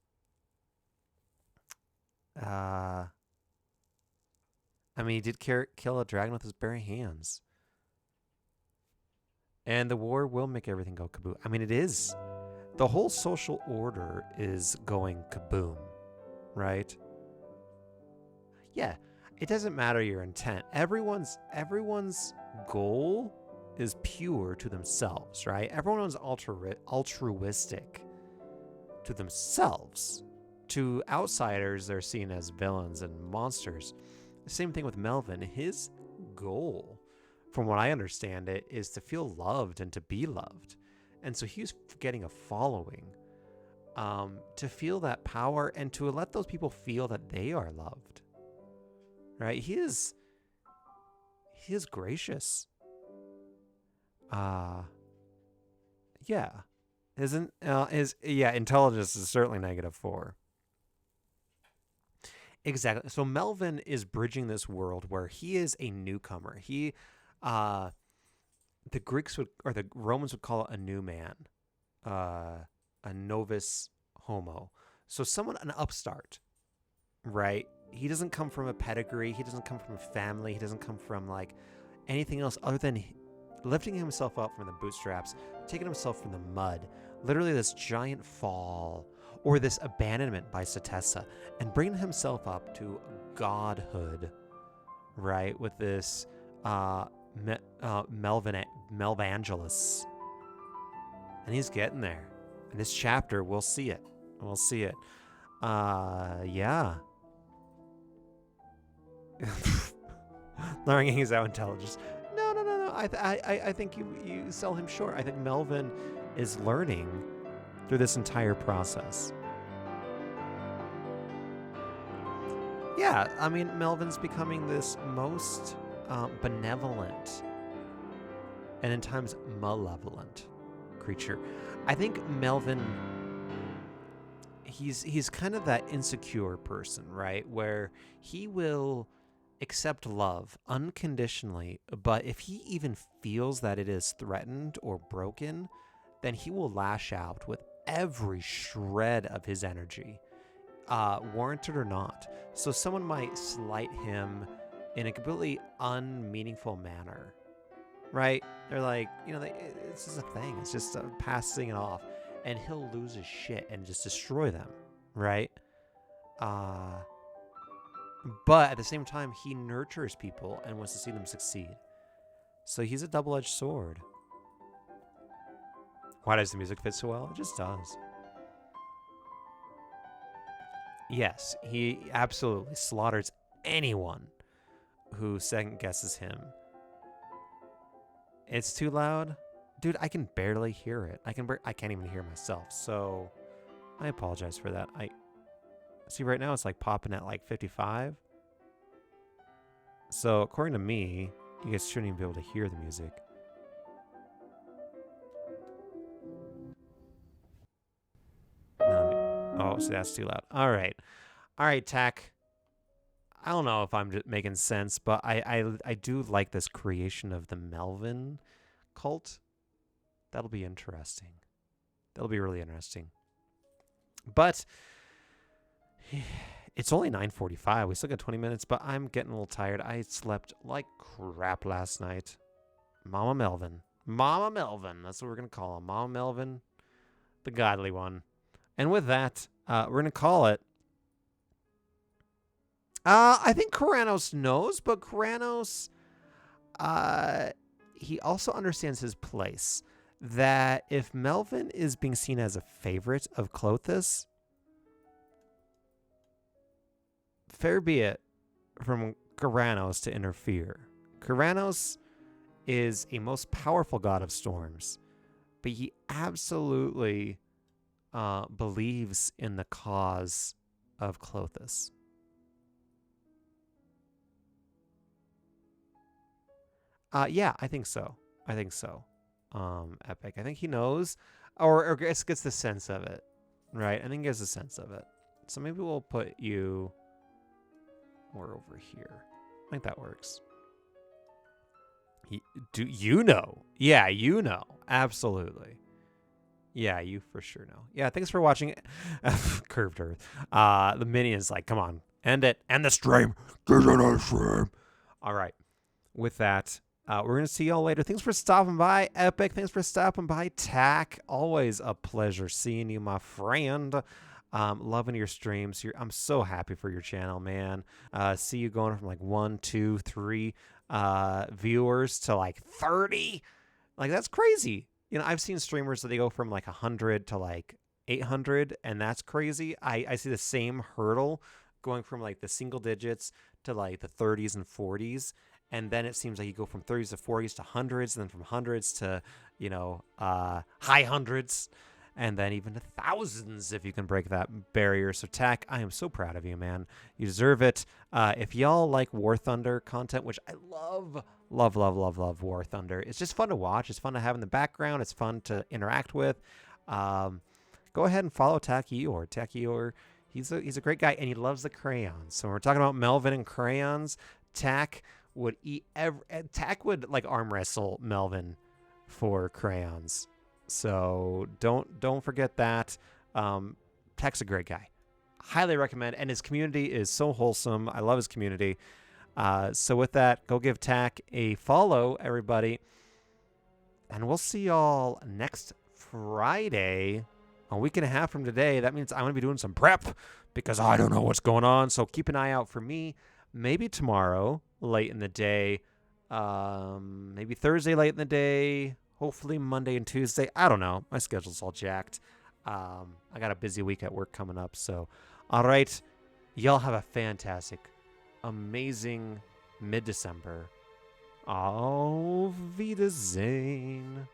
I mean, he did kill a dragon with his bare hands. And the war will make everything go kaboom. I mean, it is. The whole social order is going kaboom, right? Yeah, it doesn't matter your intent. Everyone's goal is pure to themselves, right? Everyone's altruistic to themselves. To outsiders, they're seen as villains and monsters. Same thing with Melvin. His goal, from what I understand it, is to feel loved and to be loved. And so he's getting a following, to feel that power and to let those people feel that they are loved. Right? He is gracious. Yeah. Intelligence is certainly -4. Exactly. So Melvin is bridging this world where he is a newcomer. The Romans would call it a new man, a novus homo. So an upstart, right? He doesn't come from a pedigree. He doesn't come from a family. He doesn't come from like anything else other than lifting himself up from the bootstraps, taking himself from the mud, literally this giant fall or this abandonment by Satessa, and bringing himself up to godhood, right? With this Melvangelus. And he's getting there. In this chapter, we'll see it. Yeah. Learning his out intelligence. No. I think you sell him short. I think Melvin is learning through this entire process. Yeah, I mean, Melvin's becoming this most benevolent and in times malevolent creature. I think Melvin, he's kind of that insecure person, right? Where he will accept love unconditionally, but if he even feels that it is threatened or broken, then he will lash out with every shred of his energy, warranted or not. So someone might slight him in a completely unmeaningful manner, right? They're like, it's just a thing. It's just passing it off. And he'll lose his shit and just destroy them, right? But at the same time, he nurtures people and wants to see them succeed. So he's a double-edged sword. Why does the music fit so well? It just does. Yes, he absolutely slaughters anyone who second-guesses him. It's too loud? Dude, I can barely hear it. I can't even hear myself, so I apologize for that. See, right now it's like popping at like 55. So according to me, you guys shouldn't even be able to hear the music. Oh, so that's too loud. All right, Tack. I don't know if I'm just making sense, but I do like this creation of the Melvin cult. That'll be interesting. That'll be really interesting. But it's only 9:45. We still got 20 minutes, but I'm getting a little tired. I slept like crap last night. Mama Melvin. That's what we're going to call him. Mama Melvin, the godly one. And with that, we're going to call it. I think Karanos knows, but Karanos, he also understands his place. That if Melvin is being seen as a favorite of Clothis, fair be it from Karanos to interfere. Karanos is a most powerful god of storms, but he absolutely believes in the cause of Clothis. Yeah, I think so. Epic. I think he knows, or gets the sense of it, right? I think he gets the sense of it. So maybe we'll put you more over here. I think that works. Do you know? Yeah, you know. Absolutely. Yeah, you for sure know. Yeah, thanks for watching. Curved Earth. The minion's like, come on, end it. End the stream. Get on the stream. All right. With that, we're going to see y'all later. Thanks for stopping by, Epic. Thanks for stopping by, Tack. Always a pleasure seeing you, my friend. Loving your streams. I'm so happy for your channel, man. See you going from like 1, 2, 3 viewers to like 30. Like, that's crazy. You know, I've seen streamers that they go from like 100 to like 800, and that's crazy. I see the same hurdle going from like the single digits to like the 30s and 40s. And then it seems like you go from 30s to 40s to hundreds, and then from hundreds to, high hundreds, and then even to thousands if you can break that barrier. So, Tack, I am so proud of you, man. You deserve it. If y'all like War Thunder content, which I love War Thunder. It's just fun to watch. It's fun to have in the background. It's fun to interact with. Go ahead and follow Tack Eeyore. Tack Eeyore, he's a great guy, and he loves the crayons. So when we're talking about Melvin and crayons, Tack would Tack would like arm wrestle Melvin for crayons. So don't forget that. Tack's a great guy. Highly recommend, and his community is so wholesome. I love his community. So with that, go give Tack a follow, everybody. And we'll see y'all next Friday, a week and a half from today. That means I'm going to be doing some prep because I don't know what's going on. So keep an eye out for me. Maybe tomorrow, late in the day. Maybe Thursday, late in the day. Hopefully Monday and Tuesday. I don't know. My schedule's all jacked. I got a busy week at work coming up. So, all right. Y'all have a fantastic, amazing mid-December. Auf Wiedersehen.